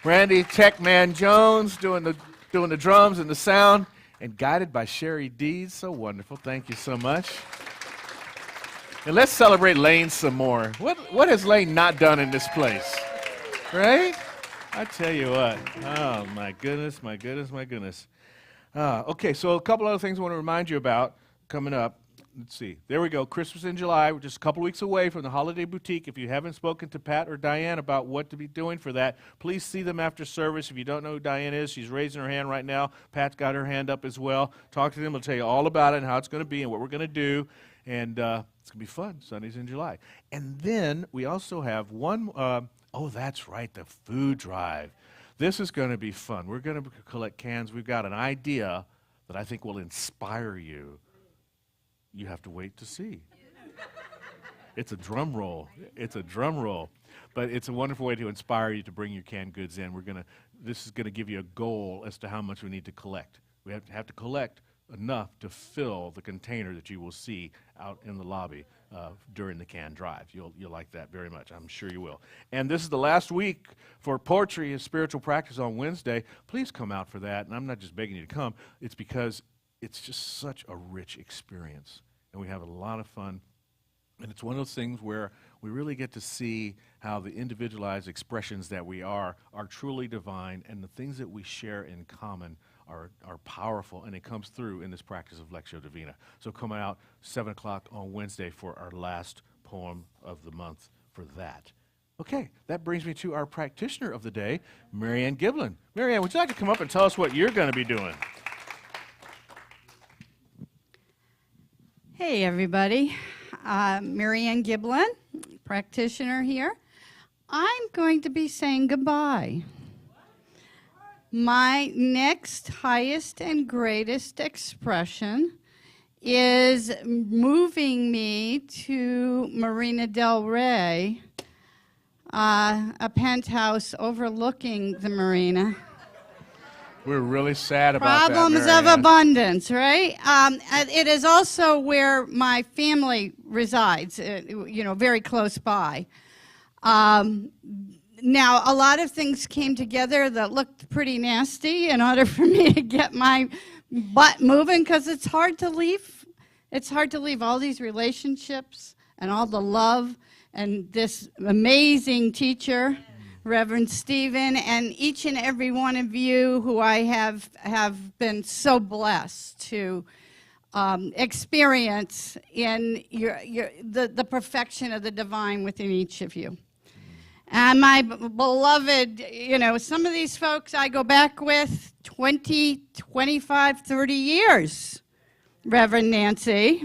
Randy Techman Jones doing the drums and the sound, and guided by Cherie Deeds, so wonderful, thank you so much. And let's celebrate Lane some more. What has Lane not done in this place, right? I tell you what, oh my goodness, my goodness, my goodness. Okay, so a couple other things I want to remind you about coming up. Let's see, there we go, Christmas in July. We're just a couple weeks away from the Holiday Boutique. If you haven't spoken to Pat or Diane about what to be doing for that, please see them after service. If you don't know who Diane is, she's raising her hand right now. Pat's got her hand up as well. Talk to them, they'll tell you all about it and how it's going to be and what we're going to do. And it's going to be fun, Sundays in July. And then we also have one... oh, that's right, the food drive. This is going to be fun. We're going to collect cans. We've got an idea that I think will inspire you. You have to wait to see. It's a drum roll. It's a drum roll. But it's a wonderful way to inspire you to bring your canned goods in. This is going to give you a goal as to how much we need to collect. We have to collect enough to fill the container that you will see out in the lobby during the can drive. You'll like that very much. I'm sure you will. And this is the last week for poetry and spiritual practice on Wednesday. Please come out for that. And I'm not just begging you to come. It's because it's just such a rich experience. And we have a lot of fun. And it's one of those things where we really get to see how the individualized expressions that we are truly divine, and the things that we share in common are powerful, and it comes through in this practice of Lectio Divina. So come out 7 o'clock on Wednesday for our last poem of the month for that. Okay, that brings me to our practitioner of the day, Marianne Giblin. Marianne, would you like to come up and tell us what you're going to be doing? Hey, everybody. Marianne Giblin, practitioner here. I'm going to be saying goodbye. My next highest and greatest expression is moving me to Marina del Rey, a penthouse overlooking the marina. We're really sad about Problems that, of abundance, right? It is also where my family resides, very close by. Now, a lot of things came together that looked pretty nasty in order for me to get my butt moving, because it's hard to leave. It's hard to leave all these relationships and all the love and this amazing teacher, Reverend Stephen, and each and every one of you who I have been so blessed to experience in the perfection of the divine within each of you. And my beloved, some of these folks I go back with 20, 25, 30 years, Reverend Nancy.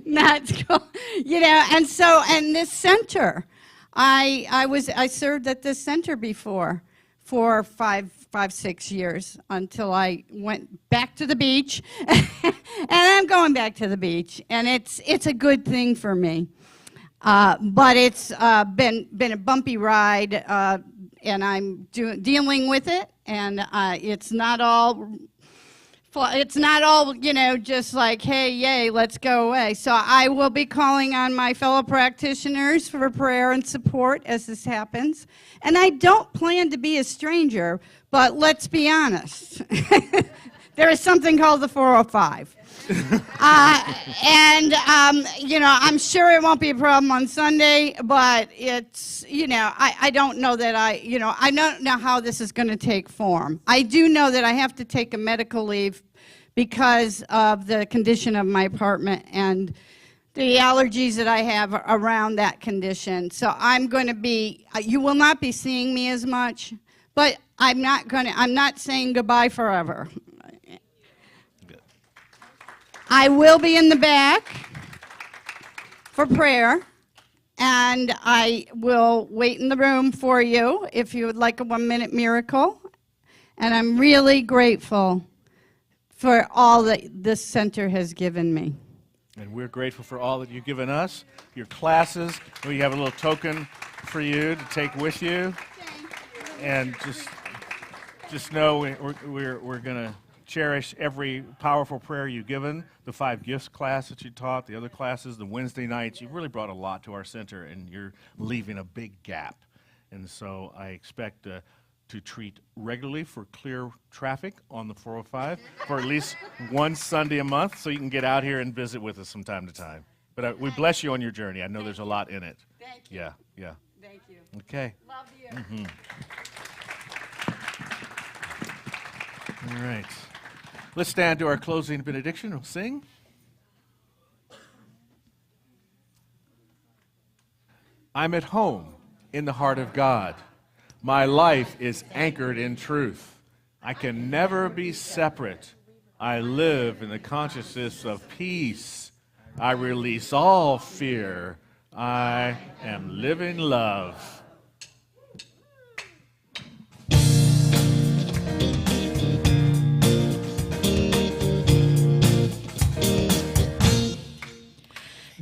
That's cool. And this center, I served at this center before for 5-6 years until I went back to the beach. And I'm going back to the beach, and it's a good thing for me. But it's been a bumpy ride, and I'm dealing with it, and it's not all just like, hey, yay, let's go away. So I will be calling on my fellow practitioners for prayer and support as this happens. And I don't plan to be a stranger, but let's be honest. There is something called the 405. I'm sure it won't be a problem on Sunday, but it's, I don't know that I don't know how this is going to take form. I do know that I have to take a medical leave because of the condition of my apartment and the allergies that I have around that condition. So I'm going to be, you will not be seeing me as much, But I'm not saying goodbye forever. Good. I will be in the back for prayer, and I will wait in the room for you if you would like a 1-minute miracle. And I'm really grateful for all that this center has given me. And we're grateful for all that you've given us, your classes. We have a little token for you to take with you. And just know we're going to cherish every powerful prayer you've given, the 5 gifts class that you taught, the other classes, the Wednesday nights. You've really brought a lot to our center, and you're leaving a big gap. And so I expect to treat regularly for clear traffic on the 405 for at least one Sunday a month, so you can get out here and visit with us from time to time. But we bless you on your journey. I know there's a lot in it. Thank you. Yeah. Thank you. Okay. Love you. Mm-hmm. All right. Let's stand to our closing benediction. We'll sing. I'm at home in the heart of God. My life is anchored in truth. I can never be separate. I live in the consciousness of peace. I release all fear. I am living love.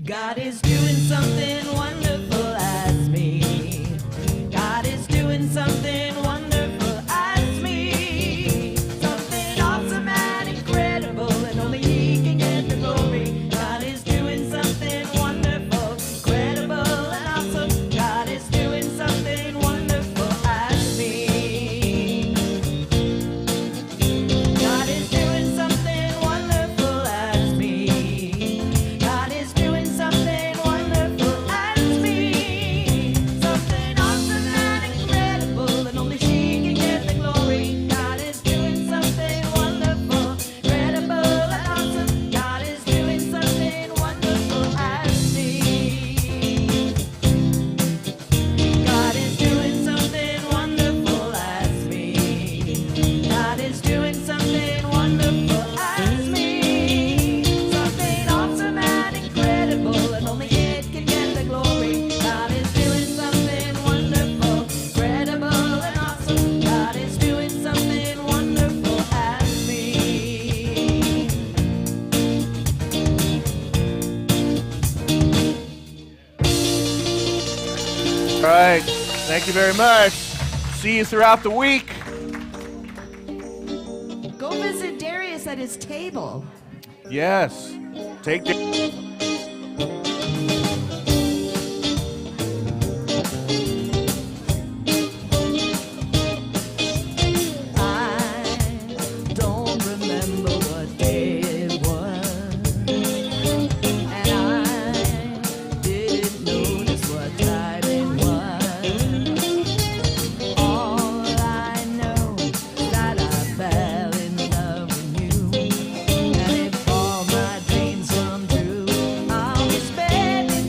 God is doing something wonderful as me. God is doing something wonderful as me. Something awesome and incredible, and only He can get the glory. God is doing something wonderful, incredible and awesome. God is doing something wonderful as me. God is doing something wonderful as me. God is doing something wonderful as me. Something awesome and incredible, and only She can get the glory. God is doing something wonderful, incredible and awesome. God is doing something wonderful as me. God is doing something wonderful as me. God is doing something wonderful as me. Something awesome and incredible, and only it can get the glory. God is doing something wonderful, incredible and awesome. God is doing something wonderful as me. All right. Thank you very much. See you throughout the week. Go visit Darius at his table. Yes. Take the. I don't remember what day it was, and I didn't notice what time it was. All I know is that I fell in love with you, and if all my dreams come true, I'll be spending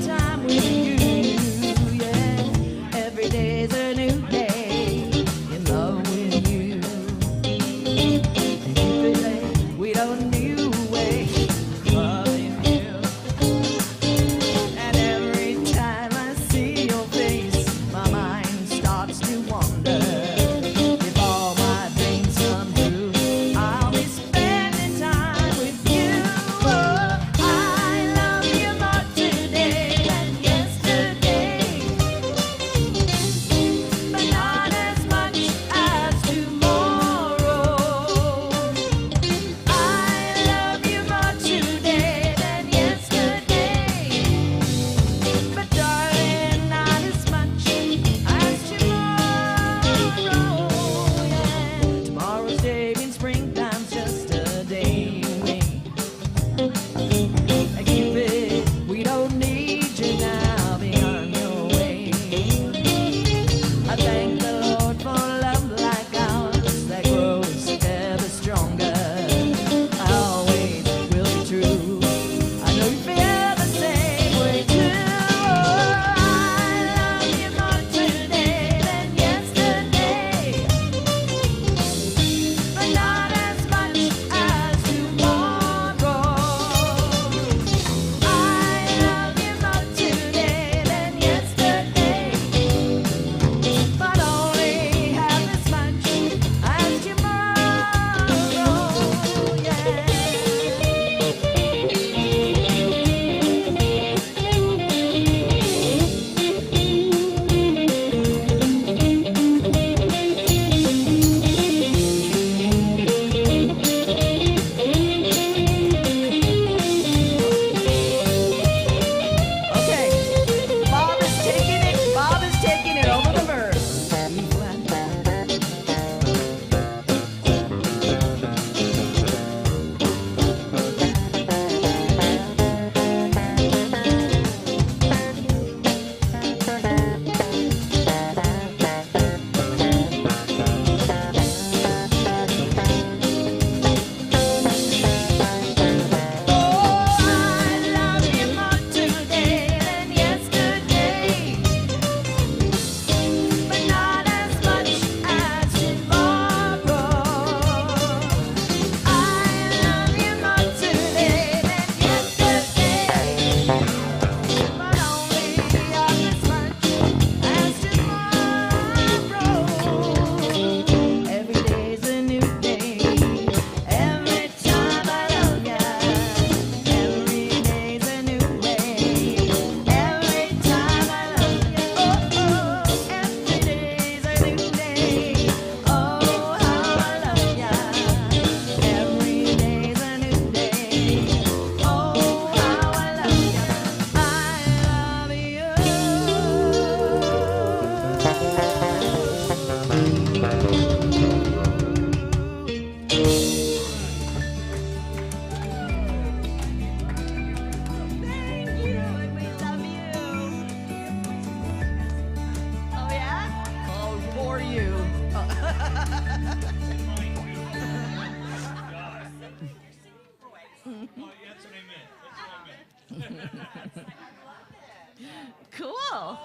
Cool.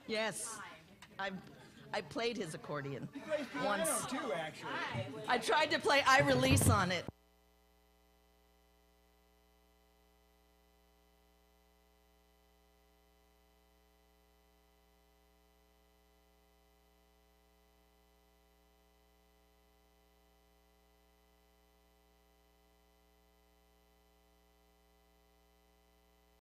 Yes, I played his accordion once. Too, actually. I tried to play I Release on it.